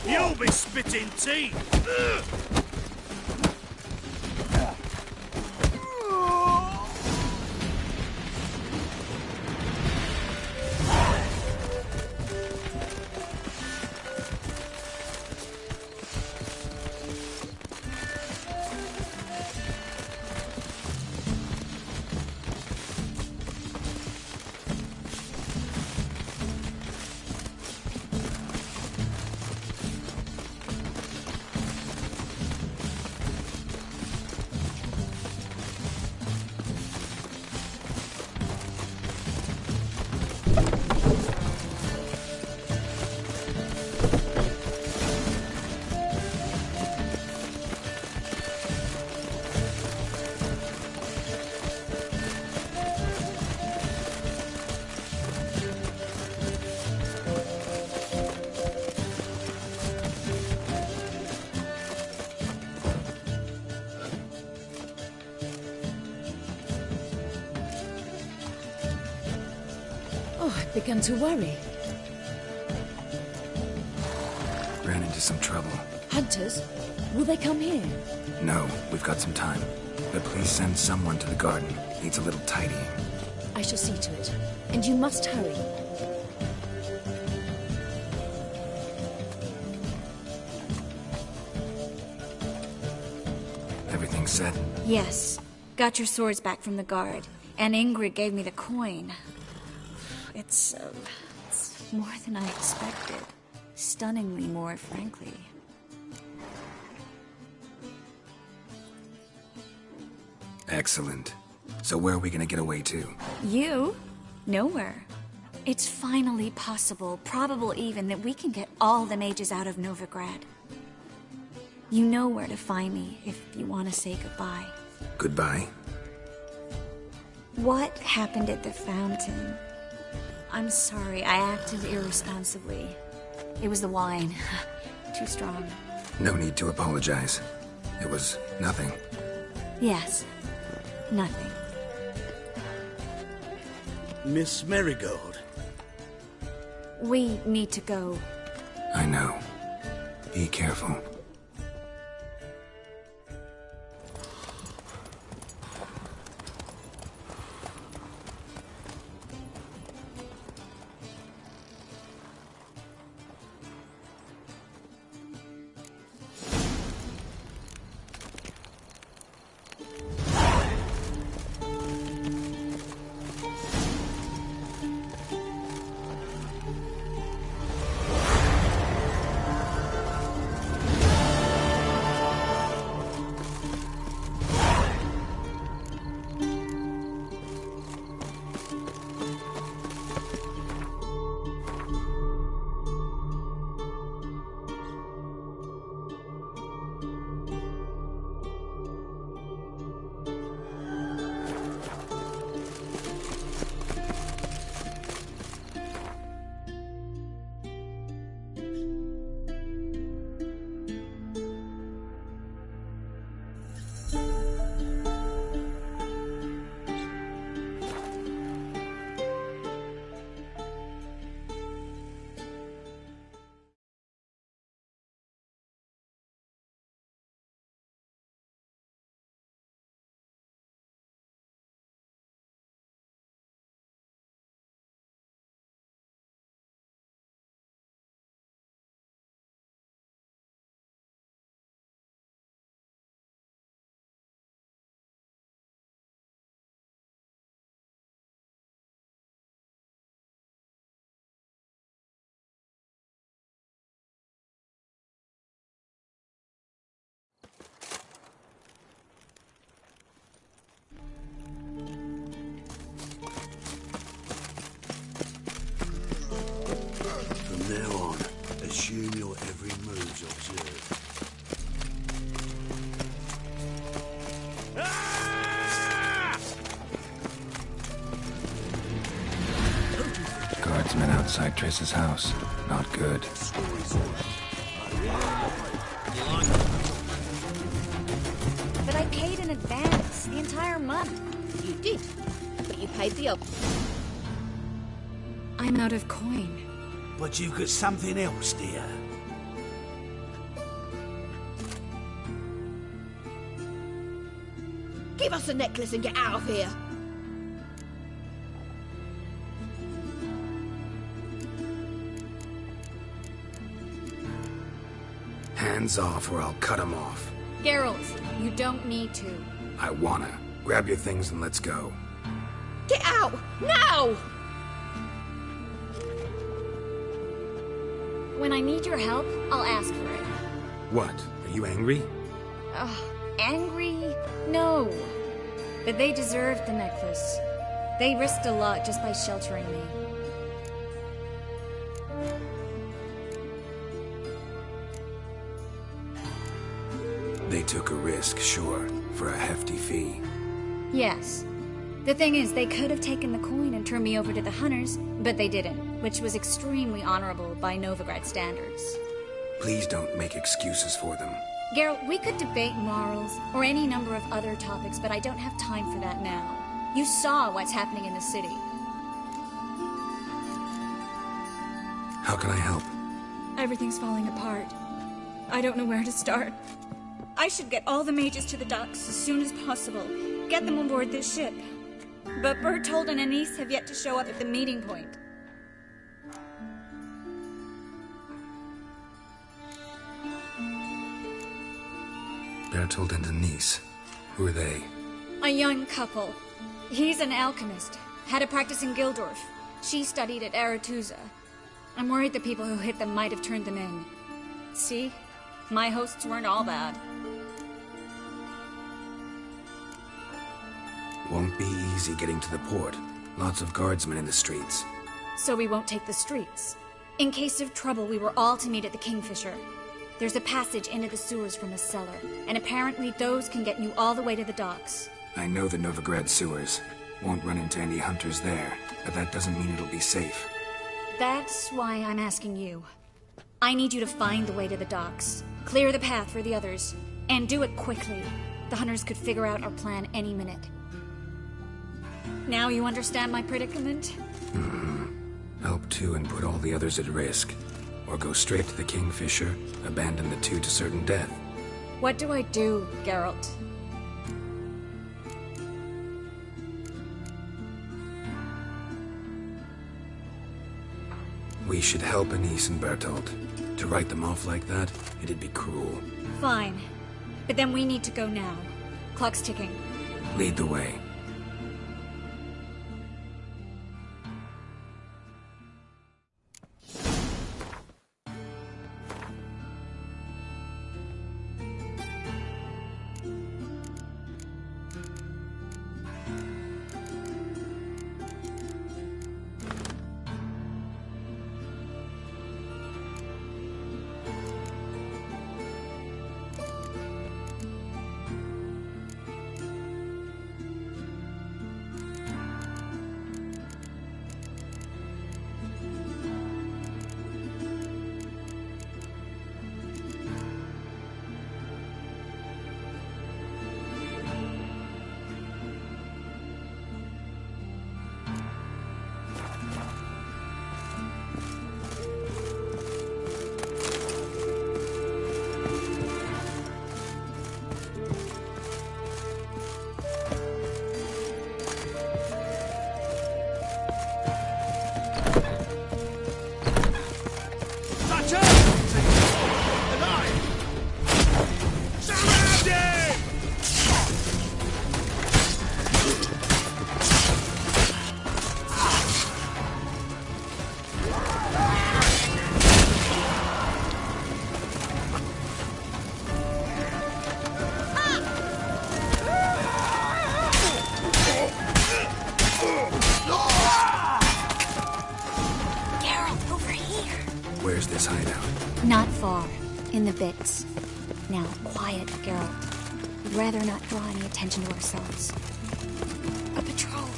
[SPEAKER 18] You'll be spitting teeth!
[SPEAKER 17] I've begun to worry.
[SPEAKER 7] Ran into some trouble.
[SPEAKER 17] Hunters? Will they come here?
[SPEAKER 7] No, we've got some time. But please send someone to the garden. Needs a little tidying.
[SPEAKER 17] I shall see to it. And you must hurry.
[SPEAKER 7] Everything set?
[SPEAKER 11] Yes. Got your swords back from the guard. And Ingrid gave me the coin. It's more than I expected. Stunningly more, frankly.
[SPEAKER 7] Excellent. So where are we gonna get away to?
[SPEAKER 11] You? Nowhere. It's finally possible, probable even, that we can get all the mages out of Novigrad. You know where to find me if you want to say goodbye.
[SPEAKER 7] Goodbye?
[SPEAKER 11] What happened at the fountain? I'm sorry, I acted irresponsibly. It was the wine. Too strong.
[SPEAKER 7] No need to apologize. It was nothing.
[SPEAKER 11] Yes. Nothing.
[SPEAKER 18] Miss Marigold.
[SPEAKER 11] We need to go.
[SPEAKER 7] I know. Be careful.
[SPEAKER 18] From now on, assume your every move's observed.
[SPEAKER 7] Guardsmen outside Triss's house. Not good.
[SPEAKER 11] But I paid in advance, the entire month.
[SPEAKER 10] You did. but you paid the up.
[SPEAKER 11] I'm out of coin.
[SPEAKER 20] But you've got something else, dear.
[SPEAKER 10] Give us the necklace and get out of here.
[SPEAKER 13] Hands off or I'll cut them off.
[SPEAKER 11] Geralt, you don't need to.
[SPEAKER 13] I wanna. Grab your things and let's go.
[SPEAKER 10] Get out! Now!
[SPEAKER 11] When I need your help, I'll ask for it.
[SPEAKER 13] What? Are you angry?
[SPEAKER 11] Angry? No. But they deserved the necklace. They risked a lot just by sheltering me.
[SPEAKER 13] They took a risk, sure, for a hefty fee.
[SPEAKER 11] Yes. The thing is, they could have taken the coin and turned me over to the hunters, but they didn't, which was extremely honorable by Novigrad standards.
[SPEAKER 13] Please don't make excuses for them.
[SPEAKER 11] Geralt, we could debate morals, or any number of other topics, but I don't have time for that now. You saw what's happening in the city.
[SPEAKER 13] How can I help?
[SPEAKER 11] Everything's falling apart. I don't know where to start. I should get all the mages to the docks as soon as possible. Get them aboard this ship. But Bertold and Anise have yet to show up at the meeting point.
[SPEAKER 13] Bertold and Anise. Who are they?
[SPEAKER 11] A young couple. He's an alchemist. Had a practice in Gildorf. She studied at Aretuza. I'm worried the people who hit them might have turned them in. See? My hosts weren't all bad.
[SPEAKER 13] Won't be easy getting to the port. Lots of guardsmen in the streets.
[SPEAKER 11] So we won't take the streets. In case of trouble, we were all to meet at the Kingfisher. There's a passage into the sewers from a cellar, and apparently those can get you all the way to the docks.
[SPEAKER 13] I know the Novigrad sewers. Won't run into any hunters there, but that doesn't mean it'll be safe.
[SPEAKER 11] That's why I'm asking you. I need you to find the way to the docks, clear the path for the others, and do it quickly. The hunters could figure out our plan any minute. Now you understand my predicament?
[SPEAKER 13] Help two and put all the others at risk. Or go straight to the Kingfisher, abandon the two to certain death.
[SPEAKER 11] What do I do, Geralt?
[SPEAKER 13] We should help Anise and Bertold. To write them off like that, it'd be cruel.
[SPEAKER 11] Fine. But then we need to go now. Clock's ticking.
[SPEAKER 13] Lead the way. Where's this hideout?
[SPEAKER 11] Not far. In the bits. Now, quiet, Geralt. We'd rather not draw any attention to ourselves. A patrol.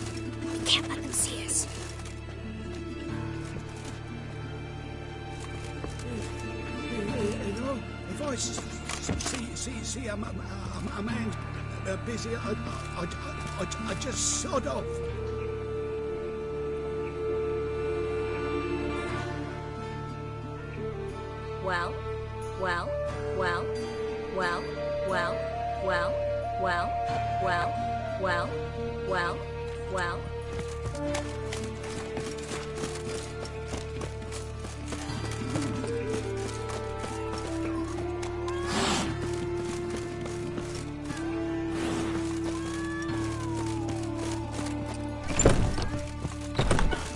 [SPEAKER 11] We can't let them see us.
[SPEAKER 20] You know, if I see a man busy, I just sod off.
[SPEAKER 11] well, well, well, well, well, well, well, well, well, well, well.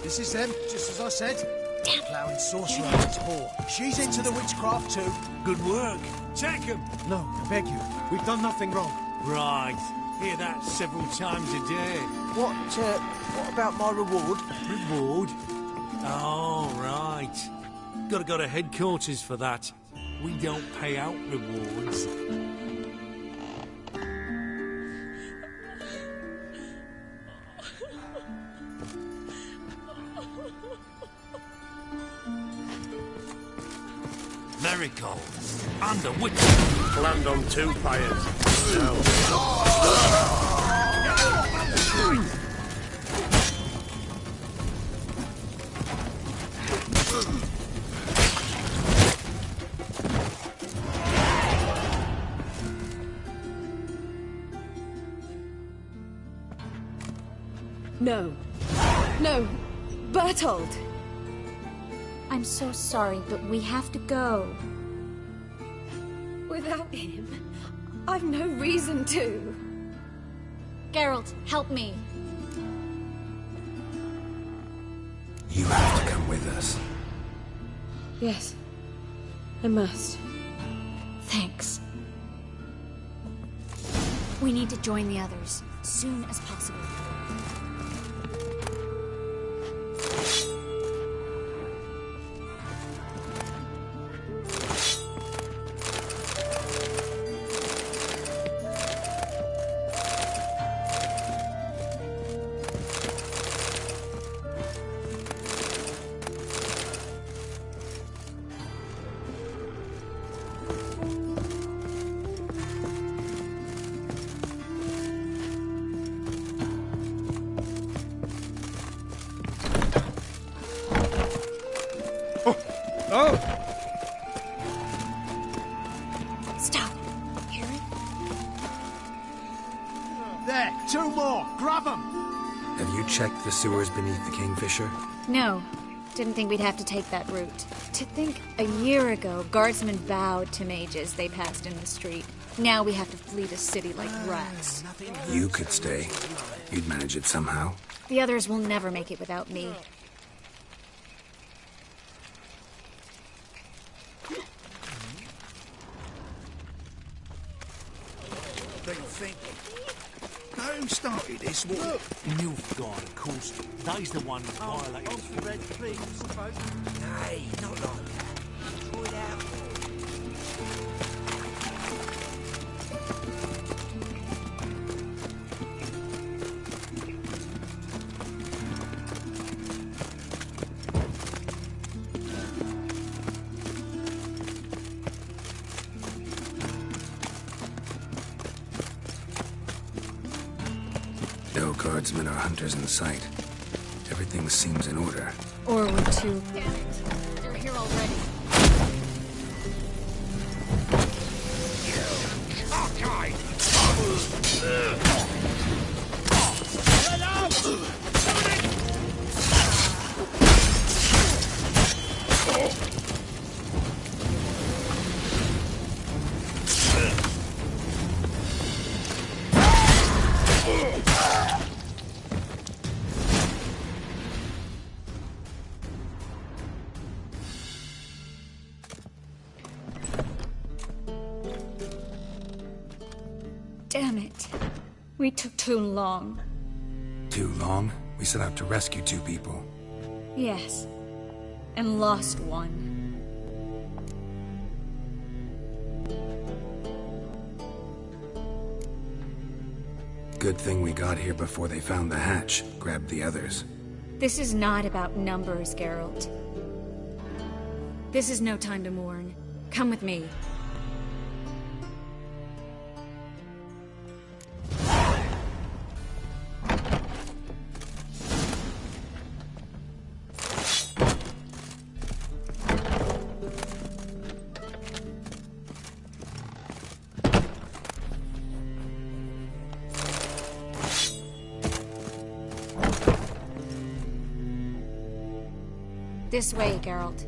[SPEAKER 20] This is them, just as I said. Plowing sorcerer and his whore. She's into the witchcraft too. Good work. Take him.
[SPEAKER 21] No, I beg you. We've done nothing wrong.
[SPEAKER 20] Right. Hear that several times a day.
[SPEAKER 21] What about my reward?
[SPEAKER 20] Reward? Oh, right. Gotta go to headquarters for that. We don't pay out rewards. Miracle. Under which?
[SPEAKER 18] Land on 2 players.
[SPEAKER 17] No. No. Bertold!
[SPEAKER 11] I'm so sorry, but we have to go.
[SPEAKER 17] Without him, I've no reason to.
[SPEAKER 11] Geralt, help me.
[SPEAKER 13] You have to come with us.
[SPEAKER 17] Yes, I must.
[SPEAKER 11] Thanks. We need to join the others, soon as possible. Stop. Hear it?
[SPEAKER 20] There, 2 more. Grab them.
[SPEAKER 13] Have you checked the sewers beneath the Kingfisher?
[SPEAKER 11] No. Didn't think we'd have to take that route. To think a year ago, guardsmen bowed to mages they passed in the street. Now we have to flee the city like rats.
[SPEAKER 13] You could stay. You'd manage it somehow.
[SPEAKER 11] The others will never make it without me.
[SPEAKER 20] They think. Who started this war? Nilfgaard, of course. They's the one who violated. Red, please.
[SPEAKER 4] Hey, not like that. Throw it out.
[SPEAKER 13] No guardsmen or hunters in sight. Everything seems in order.
[SPEAKER 11] Or we're too... Damn it. They're here already.
[SPEAKER 4] Cockeyed!
[SPEAKER 11] Damn it. We took too long.
[SPEAKER 13] Too long? We set out to rescue 2 people.
[SPEAKER 11] Yes. And lost one.
[SPEAKER 13] Good thing we got here before they found the hatch, grabbed the others.
[SPEAKER 11] This is not about numbers, Geralt. This is no time to mourn. Come with me. This way, Geralt.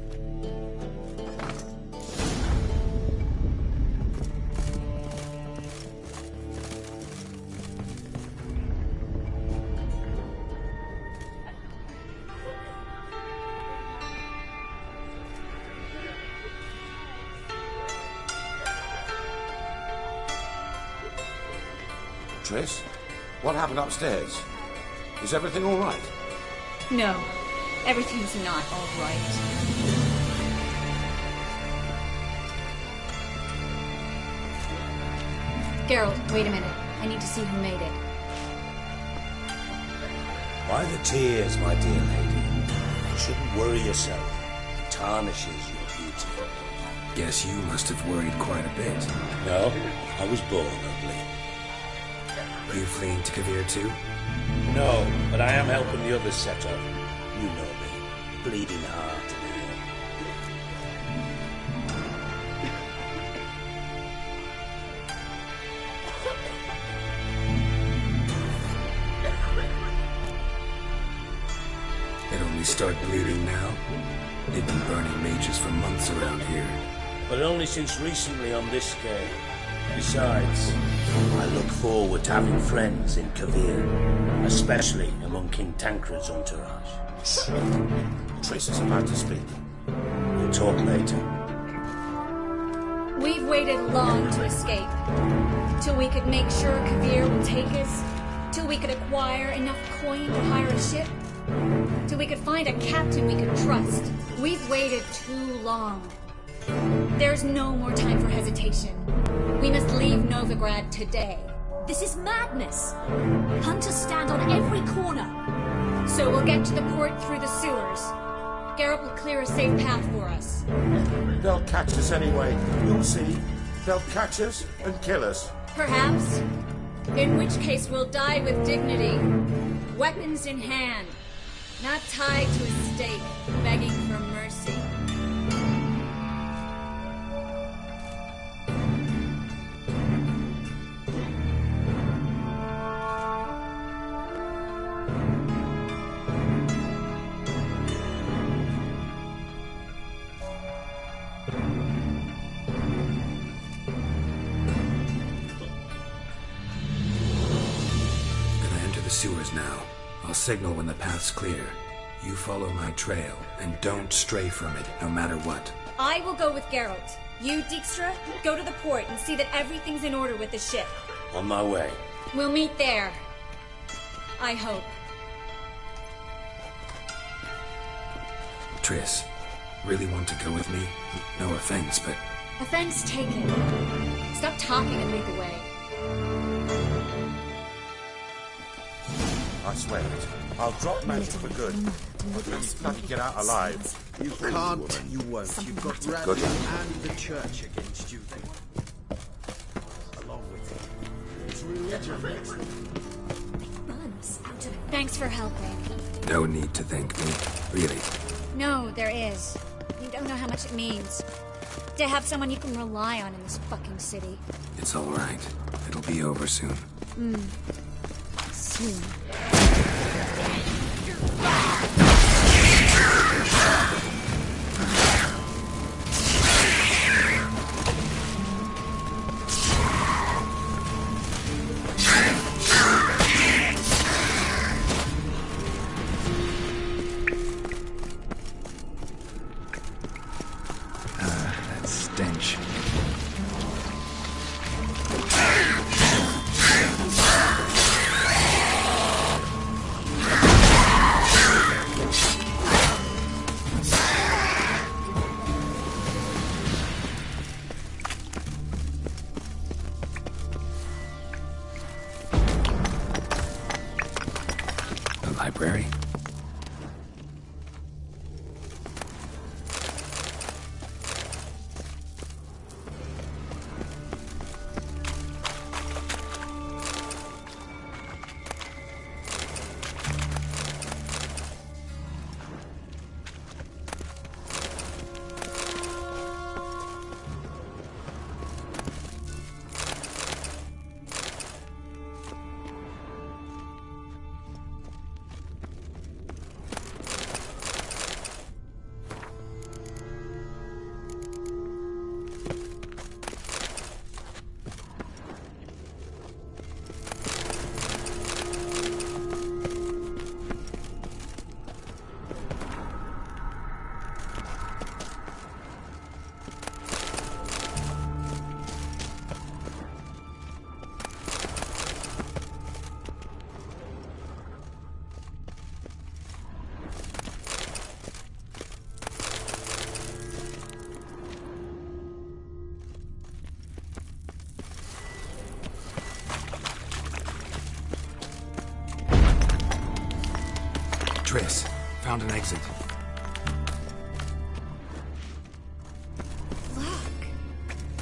[SPEAKER 1] Triss, what happened upstairs? Is everything all right?
[SPEAKER 11] No, everything's not all right. Geralt, wait a minute. I need to see who made it.
[SPEAKER 19] Why the tears, my dear lady? You shouldn't worry yourself. It tarnishes your beauty.
[SPEAKER 13] Guess you must have worried quite a bit.
[SPEAKER 19] No, I was born ugly.
[SPEAKER 13] Are you fleeing to Kavir too?
[SPEAKER 19] No, but I am helping the others set up. You know me. Bleeding heart and hair.
[SPEAKER 13] It only start bleeding now? They've been burning mages for months around here.
[SPEAKER 19] But only since recently on this scale. Besides, I look forward to having friends in Kavir, especially among King Tancred's entourage.
[SPEAKER 1] Triss is about to speak.
[SPEAKER 19] We'll talk later.
[SPEAKER 11] We've waited long to escape. Till we could make sure Kavir will take us. Till we could acquire enough coin to hire a ship. Till we could find a captain we could trust. We've waited too long. There's no more time for hesitation. We must leave Novigrad today.
[SPEAKER 17] This is madness. Hunters stand on every corner.
[SPEAKER 11] So we'll get to the port through the sewers. Geralt will clear a safe path for us.
[SPEAKER 1] They'll catch us anyway. You'll see. They'll catch us and kill us.
[SPEAKER 11] Perhaps. In which case we'll die with dignity. Weapons in hand. Not tied to a stake, begging for mercy.
[SPEAKER 13] Sewers now. I'll signal when the path's clear. You follow my trail, and don't stray from it, no matter what.
[SPEAKER 11] I will go with Geralt. You, Dijkstra, go to the port and see that everything's in order with the ship.
[SPEAKER 19] On my way.
[SPEAKER 11] We'll meet there. I hope.
[SPEAKER 13] Triss, really want to go with me? No offense, but...
[SPEAKER 11] Offense taken. Stop talking and lead the way.
[SPEAKER 1] I swear it. I'll drop magic for good. But you bloody get out alive.
[SPEAKER 21] You can't, you won't. You've got Radley and the church against you. Along with it. It's religion.
[SPEAKER 11] Thanks for helping.
[SPEAKER 13] No need to thank me. Really.
[SPEAKER 11] No, there is. You don't know how much it means. To have someone you can rely on in this fucking city.
[SPEAKER 13] It's all right. It'll be over soon.
[SPEAKER 11] Soon.
[SPEAKER 7] That stench.
[SPEAKER 13] Found an exit.
[SPEAKER 11] Look!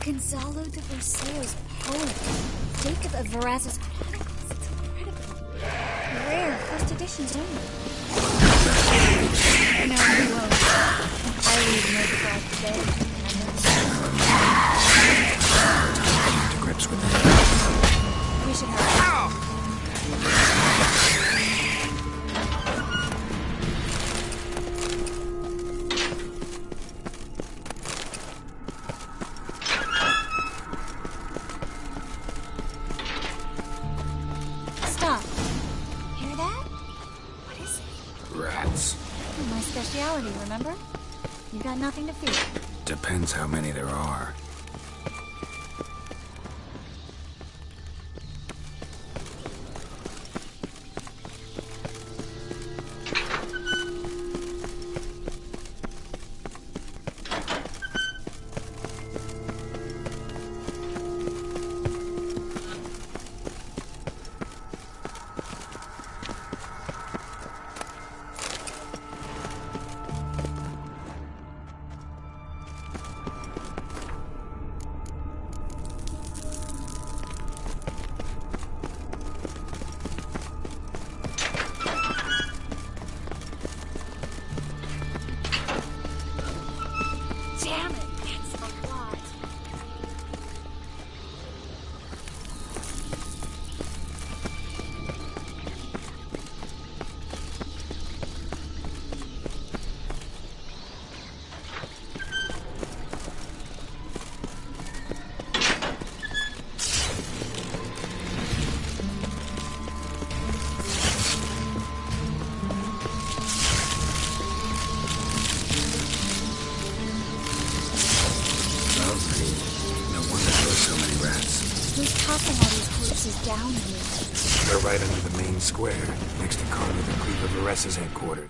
[SPEAKER 11] Gonzalo de Roseo's poem. Jacob of Verraz's Chronicles. It's incredible. Rare, first editions only. No, you won't. I leave no thought today.
[SPEAKER 13] To grips with it.
[SPEAKER 11] We should hurry. Stop. Hear that? What is it?
[SPEAKER 13] Rats.
[SPEAKER 11] My speciality, remember? You got nothing to fear.
[SPEAKER 13] Depends how many there are.
[SPEAKER 11] Damn it! That's a lot. Who's tossing all these corpses down here?
[SPEAKER 13] They're right under the main square, next to Carlo the Cleaver Varessa's headquarters.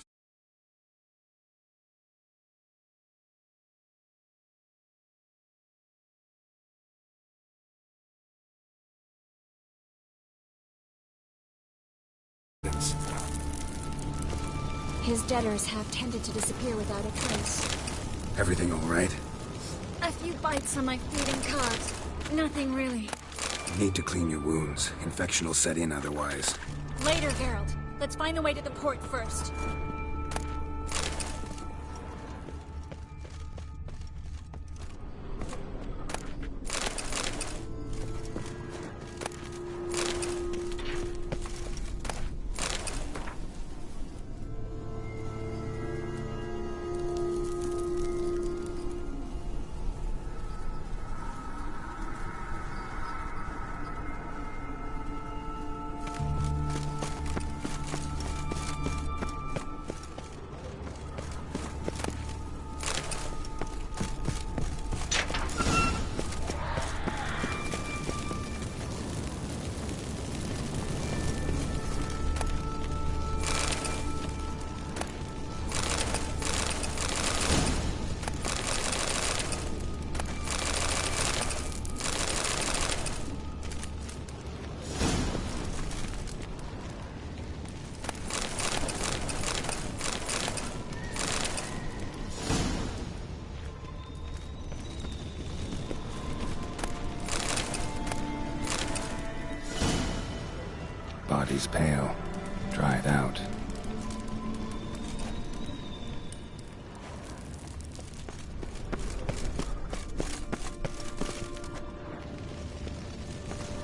[SPEAKER 11] His debtors have tended to disappear without a trace.
[SPEAKER 13] Everything all right?
[SPEAKER 11] A few bites on my feet and calves. Nothing really.
[SPEAKER 13] Need to clean your wounds. Infection will set in otherwise.
[SPEAKER 11] Later, Geralt. Let's find the way to the port first.
[SPEAKER 7] Body's pale, dried out.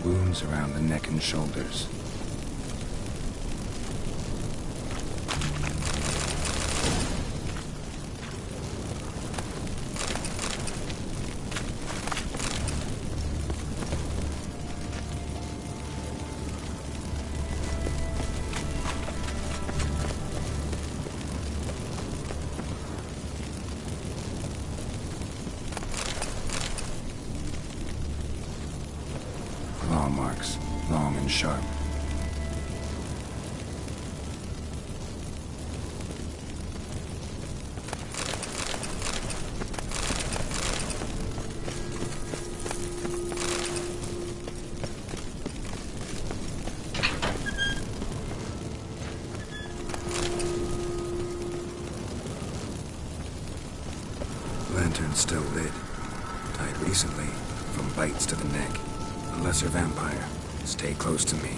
[SPEAKER 7] Wounds around the neck and shoulders. Claw marks, long and sharp.
[SPEAKER 13] Lantern's still lit. Tied recently, from bites to the neck. A lesser vampire. Stay close to me.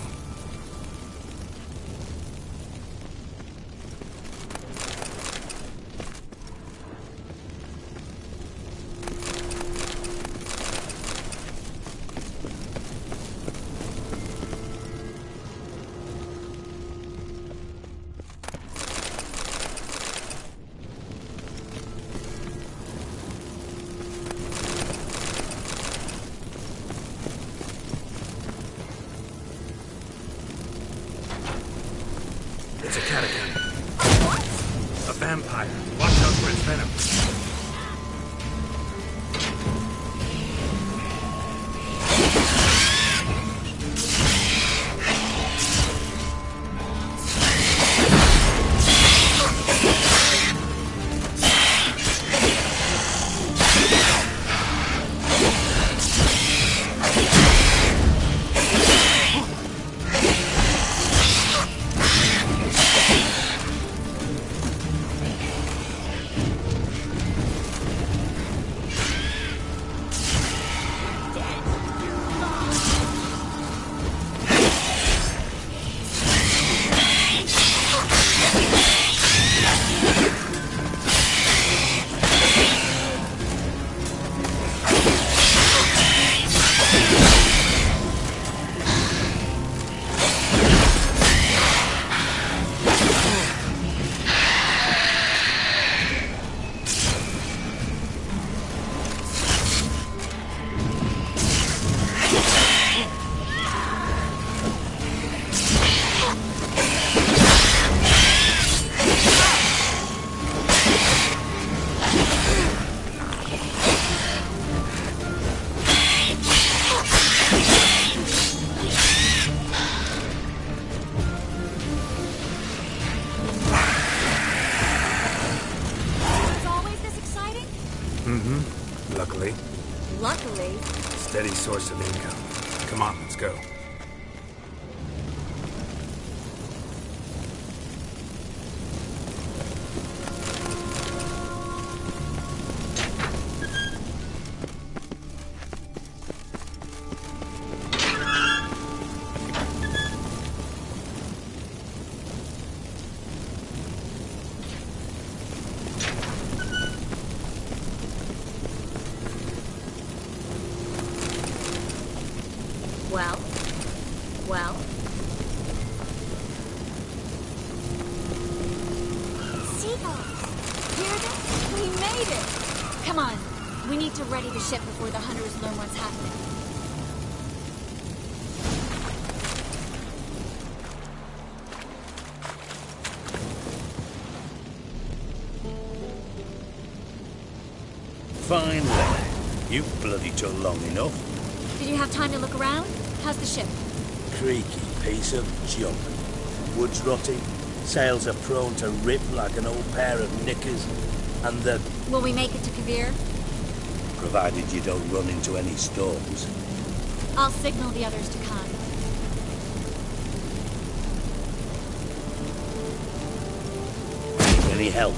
[SPEAKER 18] It's a catacomb. What? A vampire. Watch out for its venom.
[SPEAKER 13] Luckily.
[SPEAKER 11] Luckily?
[SPEAKER 13] Steady source of income. Come on, let's go.
[SPEAKER 11] Well? Seagulls! Hear this? We made it! Come on, we need to ready the ship before the hunters learn what's happening.
[SPEAKER 19] Fine lad. You bloody took long enough.
[SPEAKER 11] Did you have time to look around? How's the ship?
[SPEAKER 19] Creaky piece of junk. Wood's rotting, sails are prone to rip like an old pair of knickers, and the...
[SPEAKER 11] Will we make it to Kavir?
[SPEAKER 19] Provided you don't run into any storms.
[SPEAKER 11] I'll signal the others to come.
[SPEAKER 19] Need any help?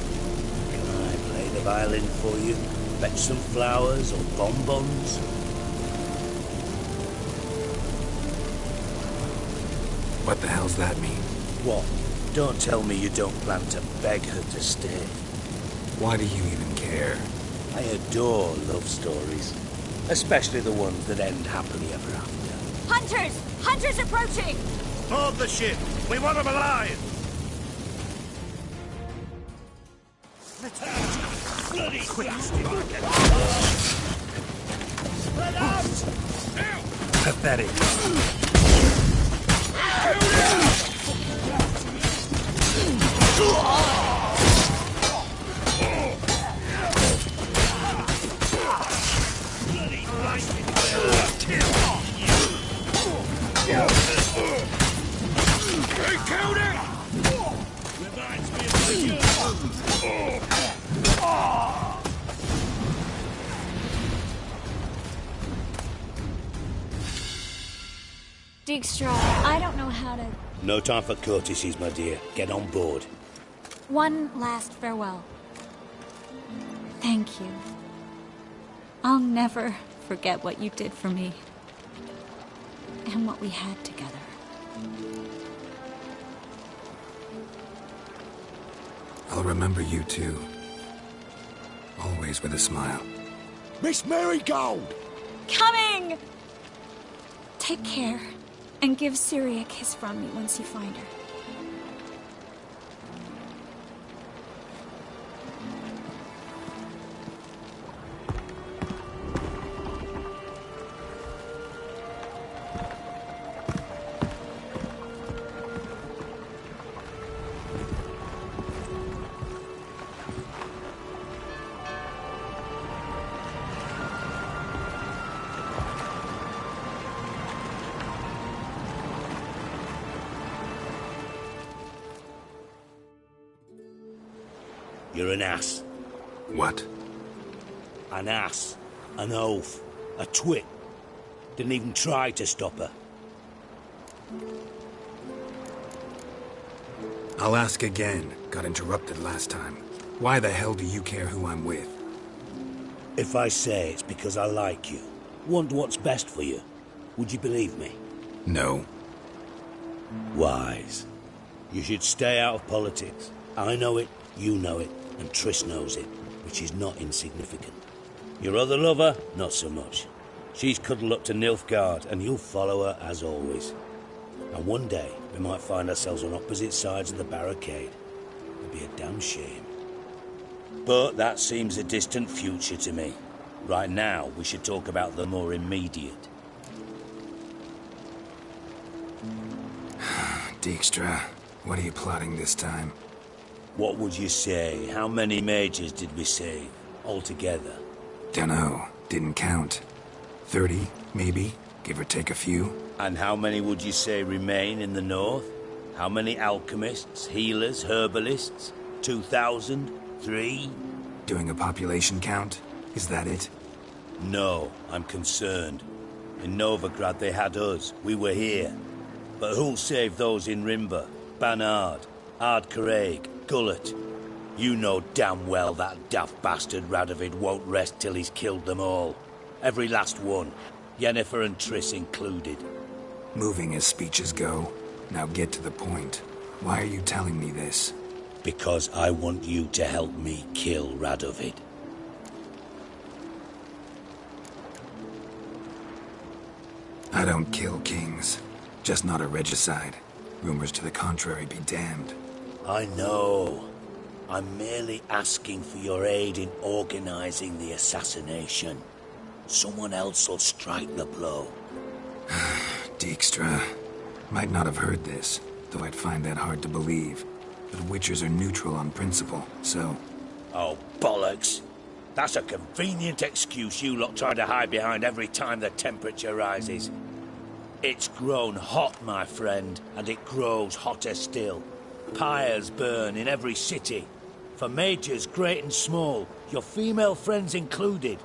[SPEAKER 19] Can I play the violin for you? Fetch some flowers or bonbons?
[SPEAKER 13] What the hell's that mean?
[SPEAKER 19] What? Don't tell me you don't plan to beg her to stay.
[SPEAKER 13] Why do you even care?
[SPEAKER 19] I adore love stories. Especially the ones that end happily ever after.
[SPEAKER 11] Hunters! Hunters approaching!
[SPEAKER 20] Board the ship! We want them alive!
[SPEAKER 19] Bloody quick!
[SPEAKER 20] Spread out!
[SPEAKER 19] Pathetic.
[SPEAKER 20] They killed it! Reminds me of you.
[SPEAKER 11] Dijkstra, I don't know how to...
[SPEAKER 19] No time for courtesies, my dear. Get on board.
[SPEAKER 11] One last farewell. Thank you. I'll never forget what you did for me. And what we had together.
[SPEAKER 13] I'll remember you too. Always with a smile.
[SPEAKER 20] Miss Marigold!
[SPEAKER 11] Coming! Take care, and give Siri a kiss from me once you find her.
[SPEAKER 19] You're an ass.
[SPEAKER 13] What?
[SPEAKER 19] An ass. An oaf. A twit. Didn't even try to stop her.
[SPEAKER 13] I'll ask again. Got interrupted last time. Why the hell do you care who I'm with?
[SPEAKER 19] If I say it's because I like you, want what's best for you, would you believe me?
[SPEAKER 13] No.
[SPEAKER 19] Wise. You should stay out of politics. I know it, you know it, and Triss knows it, which is not insignificant. Your other lover, not so much. She's cuddled up to Nilfgaard, and you'll follow her as always. And one day, we might find ourselves on opposite sides of the barricade. It'd be a damn shame. But that seems a distant future to me. Right now, we should talk about the more immediate.
[SPEAKER 13] Dijkstra, what are you plotting this time?
[SPEAKER 19] What would you say? How many mages did we save, altogether?
[SPEAKER 13] Dunno. Didn't count. 30, maybe, give or take a few.
[SPEAKER 19] And how many would you say remain in the north? How many alchemists, healers, herbalists? 2,000? 3?
[SPEAKER 13] Doing a population count? Is that it?
[SPEAKER 19] No, I'm concerned. In Novigrad they had us. We were here. But who'll save those in Rimba? Banard, Ardcaraig, Gullet? You know damn well that daft bastard Radovid won't rest till he's killed them all. Every last one. Yennefer and Triss included.
[SPEAKER 13] Moving as speeches go. Now get to the point. Why are you telling me this?
[SPEAKER 19] Because I want you to help me kill Radovid.
[SPEAKER 13] I don't kill kings. Just not a regicide. Rumors to the contrary be damned.
[SPEAKER 19] I know. I'm merely asking for your aid in organizing the assassination. Someone else will strike the blow.
[SPEAKER 13] Dijkstra. Might not have heard this, though I'd find that hard to believe. But Witchers are neutral on principle, so...
[SPEAKER 19] Oh, bollocks. That's a convenient excuse you lot try to hide behind every time the temperature rises. It's grown hot, my friend, and it grows hotter still. Pyres burn in every city. For mages great and small, your female friends included.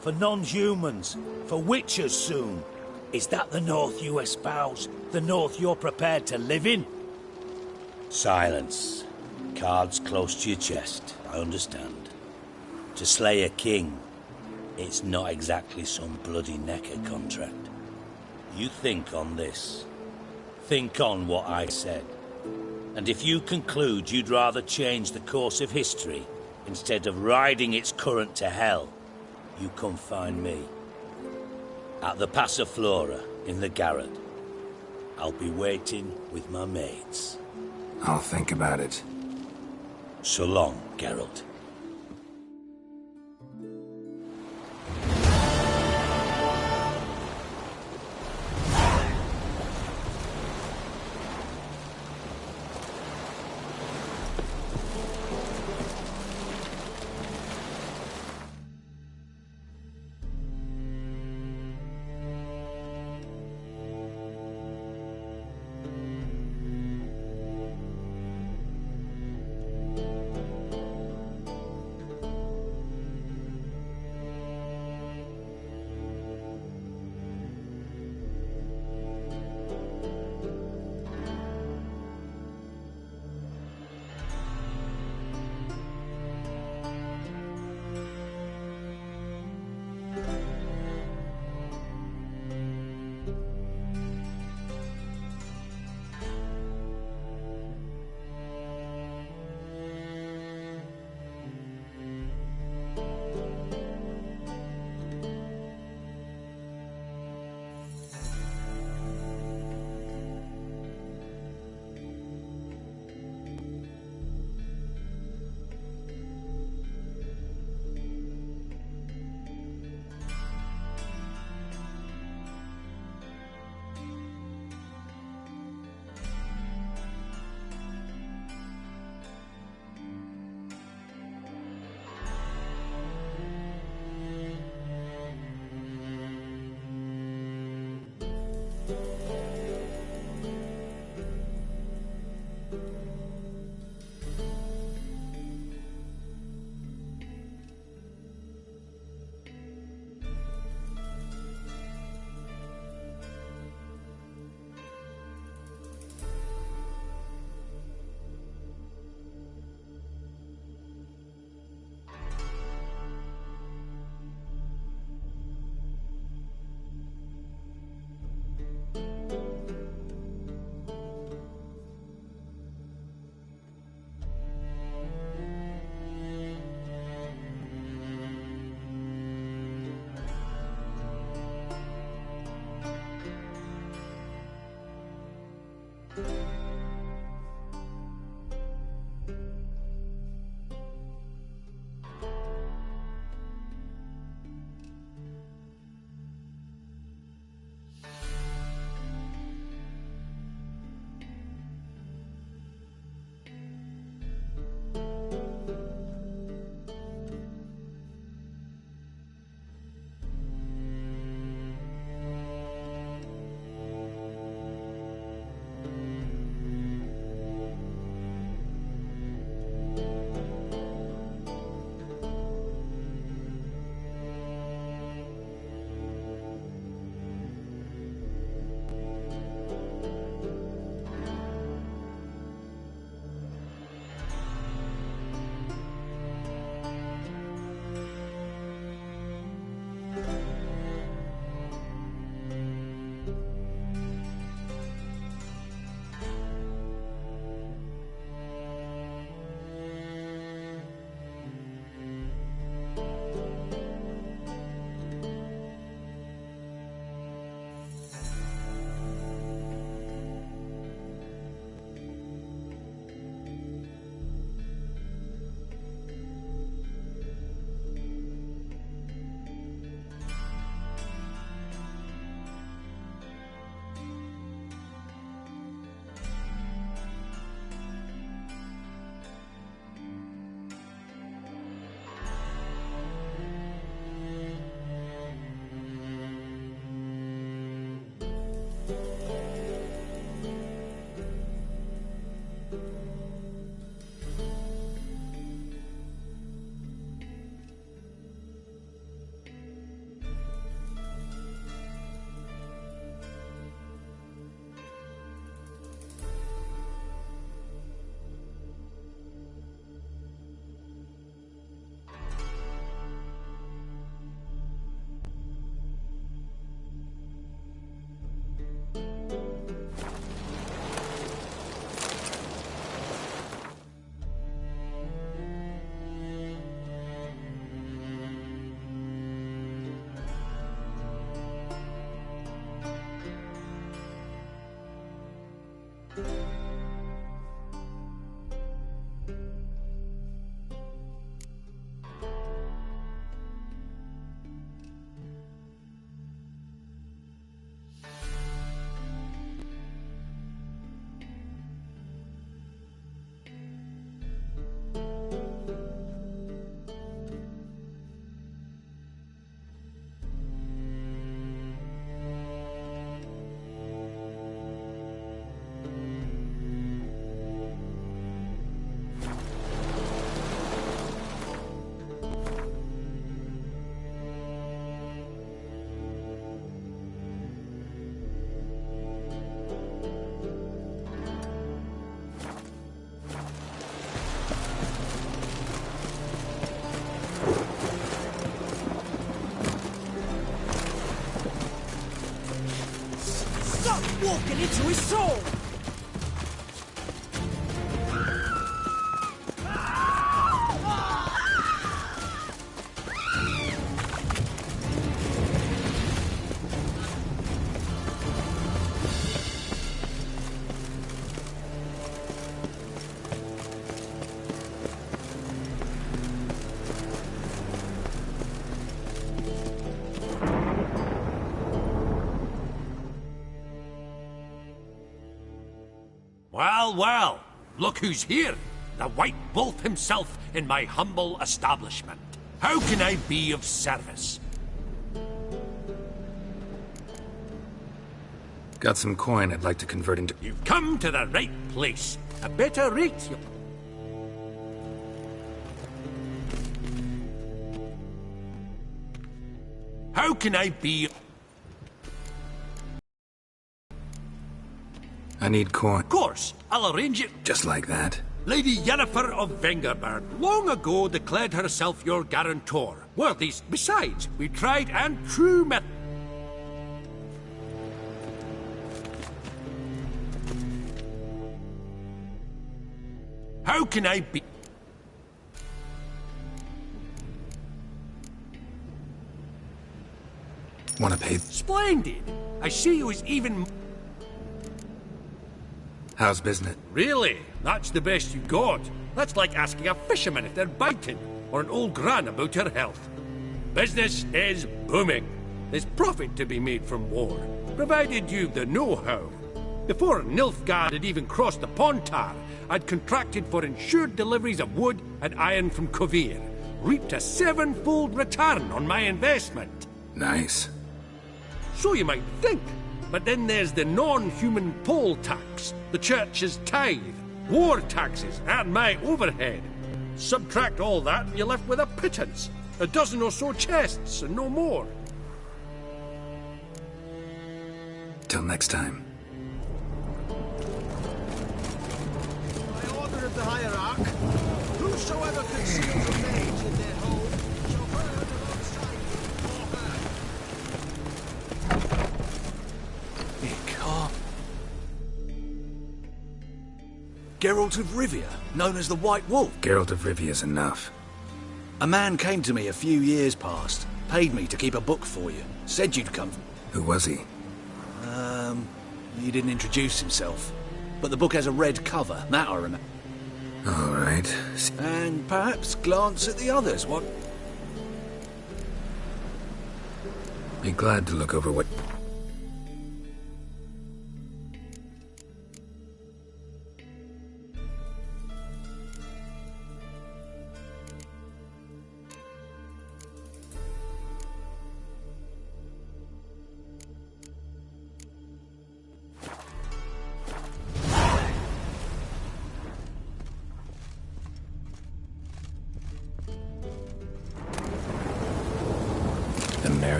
[SPEAKER 19] For non-humans, for witchers soon. Is that the North you espouse? The North you're prepared to live in? Silence. Cards close to your chest, I understand. To slay a king, it's not exactly some bloody necker contract. You think on this. Think on what I said. And if you conclude you'd rather change the course of history instead of riding its current to hell, you come find me. At the Passiflora, in the garret. I'll be waiting with my mates.
[SPEAKER 13] I'll think about it.
[SPEAKER 19] So long, Geralt.
[SPEAKER 4] Get into his soul!
[SPEAKER 3] Well, look who's here. The White Wolf himself in my humble establishment. How can I be of service?
[SPEAKER 13] Got some coin I'd like to convert into...
[SPEAKER 3] You've come to the right place. A better rate you... How can I be...
[SPEAKER 13] I need coin.
[SPEAKER 3] Of course, I'll arrange it.
[SPEAKER 13] Just like that?
[SPEAKER 3] Lady Yennefer of Vengerberg long ago declared herself your guarantor. Worthies. Besides, we tried and true met... How can I be...
[SPEAKER 13] Wanna pay...
[SPEAKER 3] Splendid! I see you as even...
[SPEAKER 13] How's business?
[SPEAKER 3] Really? That's the best you got? That's like asking a fisherman if they're biting, or an old gran about her health. Business is booming. There's profit to be made from war, provided you've the know-how. Before Nilfgaard had even crossed the Pontar, I'd contracted for insured deliveries of wood and iron from Kovir, reaped a 7-fold return on my investment.
[SPEAKER 13] Nice.
[SPEAKER 3] So you might think. But then there's the non-human poll tax, the church's tithe, war taxes, and my overhead. Subtract all that and you're left with a pittance. A dozen or so chests, and no more.
[SPEAKER 13] Till next time.
[SPEAKER 21] By order of the hierarch, whosoever conceals a mage in their home shall burn alongside him or her.
[SPEAKER 20] Geralt of Rivia, known as the White Wolf.
[SPEAKER 13] Geralt of Rivia's enough.
[SPEAKER 20] A man came to me a few years past, paid me to keep a book for you, said you'd come.
[SPEAKER 13] Who was he?
[SPEAKER 20] He didn't introduce himself, but the book has a red cover, that I remember.
[SPEAKER 13] All right.
[SPEAKER 20] And perhaps glance at the others, what?
[SPEAKER 13] Be glad to look over what...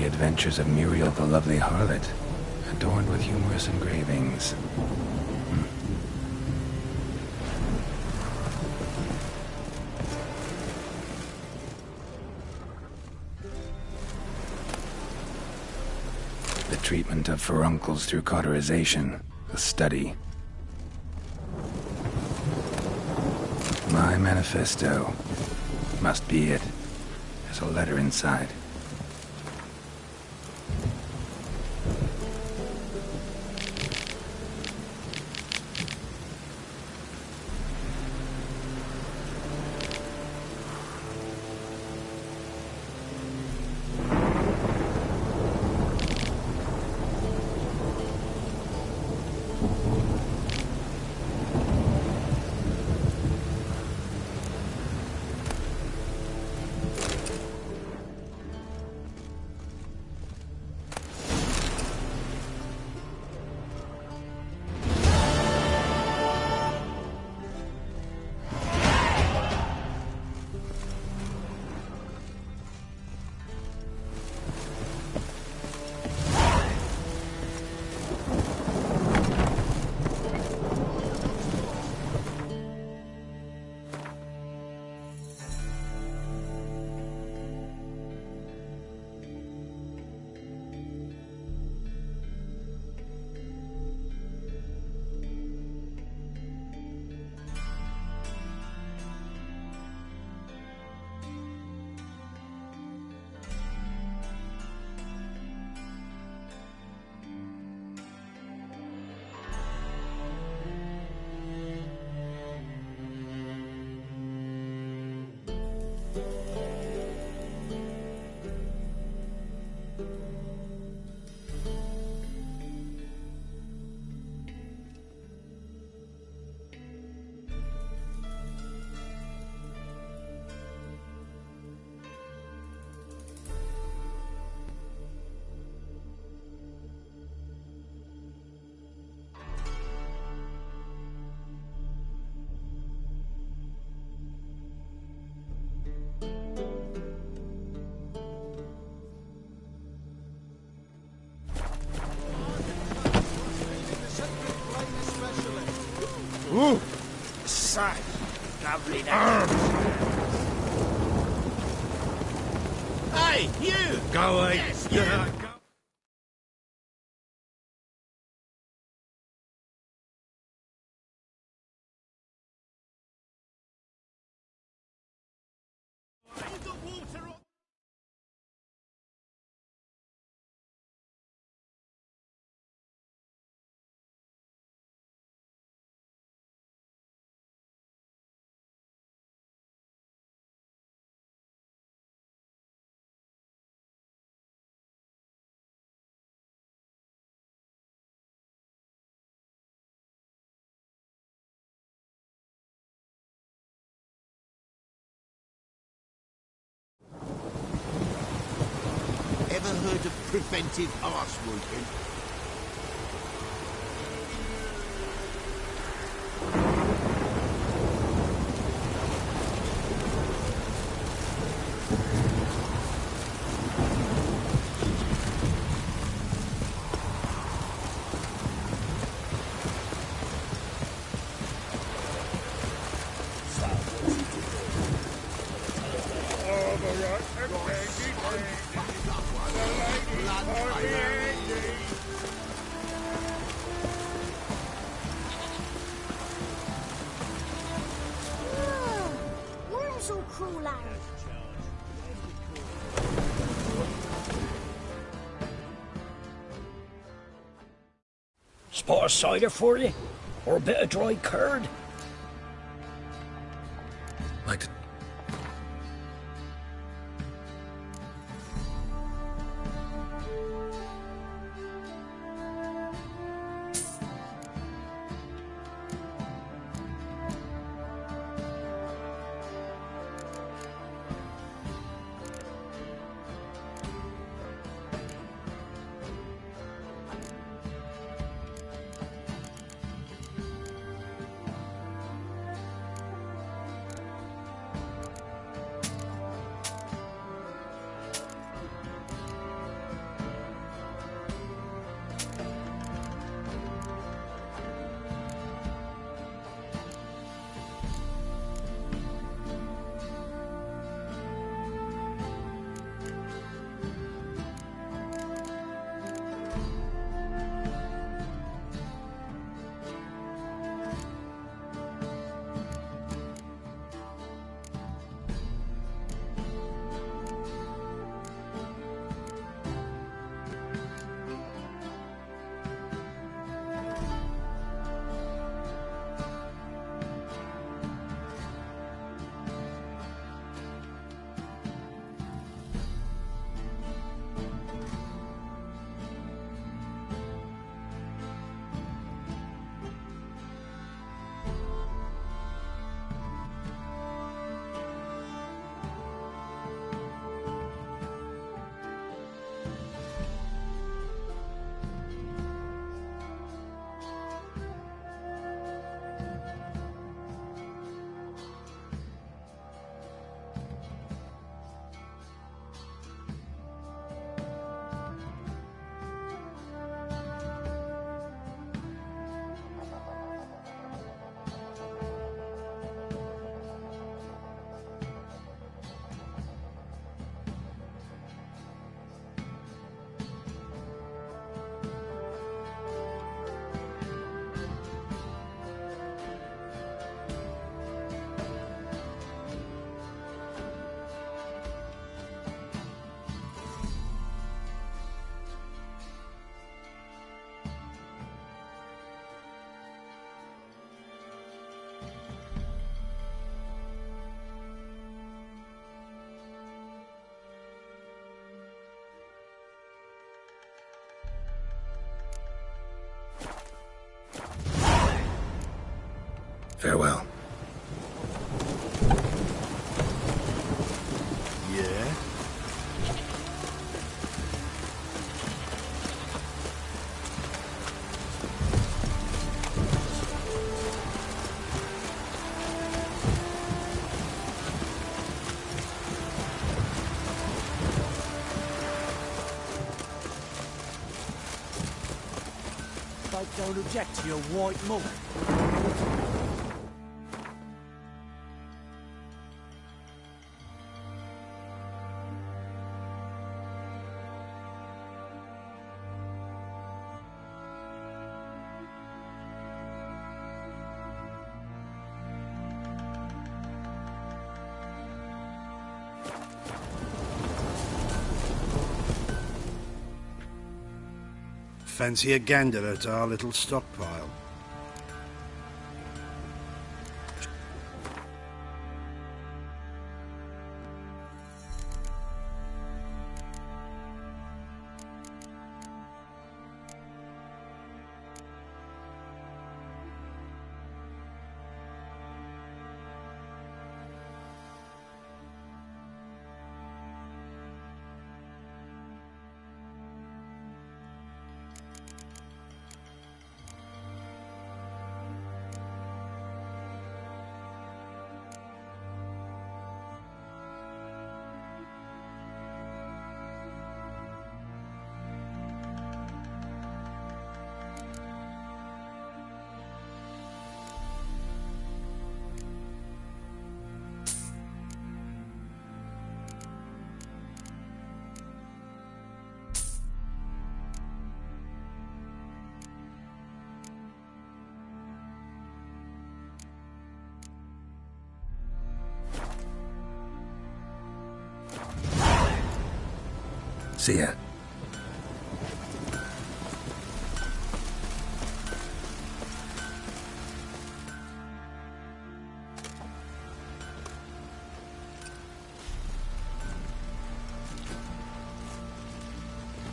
[SPEAKER 13] Adventures of Muriel the Lovely Harlot, adorned with humorous engravings. The treatment of furuncles through cauterization, a study. My manifesto. Must be it. There's a letter inside.
[SPEAKER 1] say.
[SPEAKER 20] Lovely now. Hey, you!
[SPEAKER 3] Go away.
[SPEAKER 20] Yes,
[SPEAKER 3] You
[SPEAKER 20] you!
[SPEAKER 3] know,
[SPEAKER 20] Ever heard of preventive arse whooping?
[SPEAKER 9] You're so cruel, Larry.
[SPEAKER 5] Spot of cider for you? Or a bit of dry curd?
[SPEAKER 13] Like to... Farewell.
[SPEAKER 20] Yeah?
[SPEAKER 22] Folk don't object to your white mug.
[SPEAKER 20] Fancy a gander at our little stockpile.
[SPEAKER 13] See ya.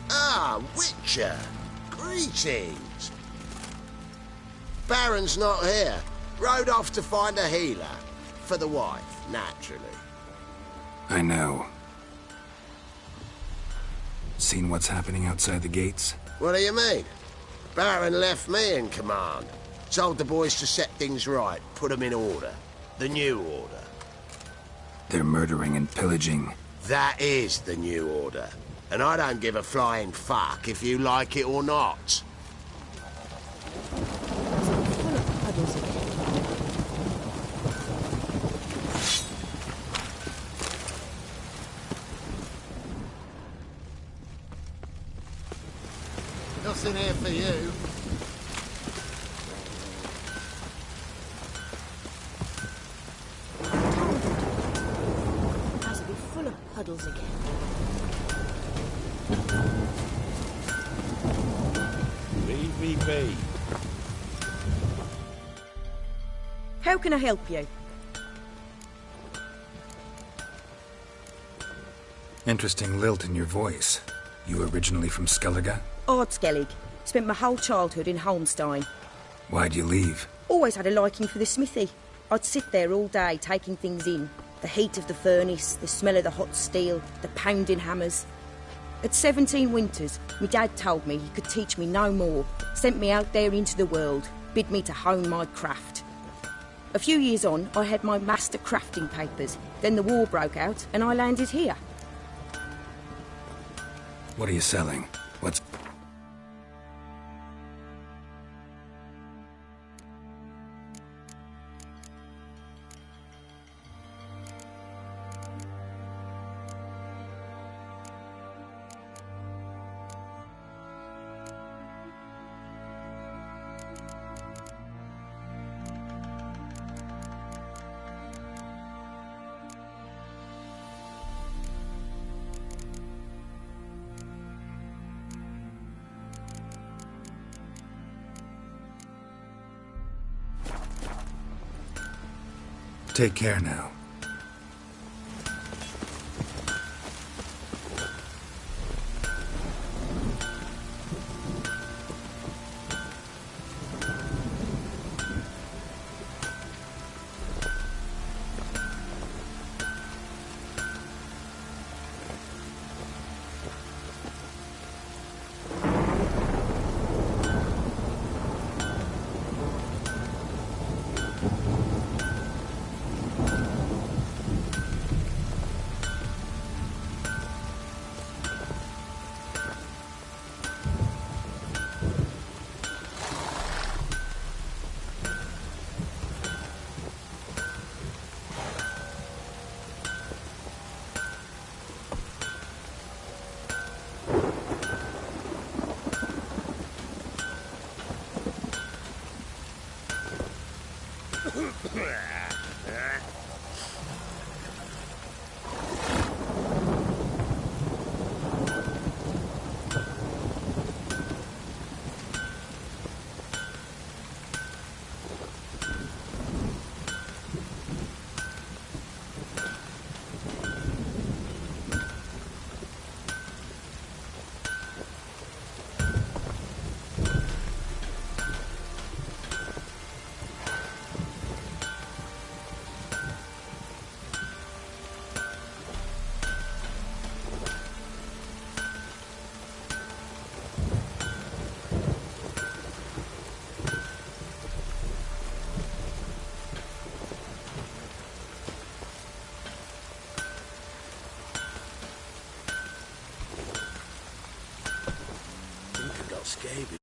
[SPEAKER 21] Ah, Witcher! Greetings! Baron's not here. Rode off to find a healer. For the wife, naturally.
[SPEAKER 13] I know. Seen what's happening outside the gates?
[SPEAKER 21] What do you mean? Baron left me in command. Told the boys to set things right, put them in order. The new order.
[SPEAKER 13] They're murdering and pillaging.
[SPEAKER 21] That is the new order. And I don't give a flying fuck if you like it or not.
[SPEAKER 12] Nothing here for you.
[SPEAKER 17] Has to be full of puddles again.
[SPEAKER 3] Leave me be.
[SPEAKER 22] How can I help you?
[SPEAKER 13] Interesting lilt in your voice. You originally from Skellige?
[SPEAKER 22] Ardskellig. Spent my whole childhood in Holmstein.
[SPEAKER 13] Why'd you leave?
[SPEAKER 22] Always had a liking for the smithy. I'd sit there all day taking things in. The heat of the furnace, the smell of the hot steel, the pounding hammers. At 17 winters, my dad told me he could teach me no more. Sent me out there into the world, bid me to hone my craft. A few years on, I had my master crafting papers. Then the war broke out and I landed here.
[SPEAKER 13] What are you selling? What's... Take care now.
[SPEAKER 18] scabies.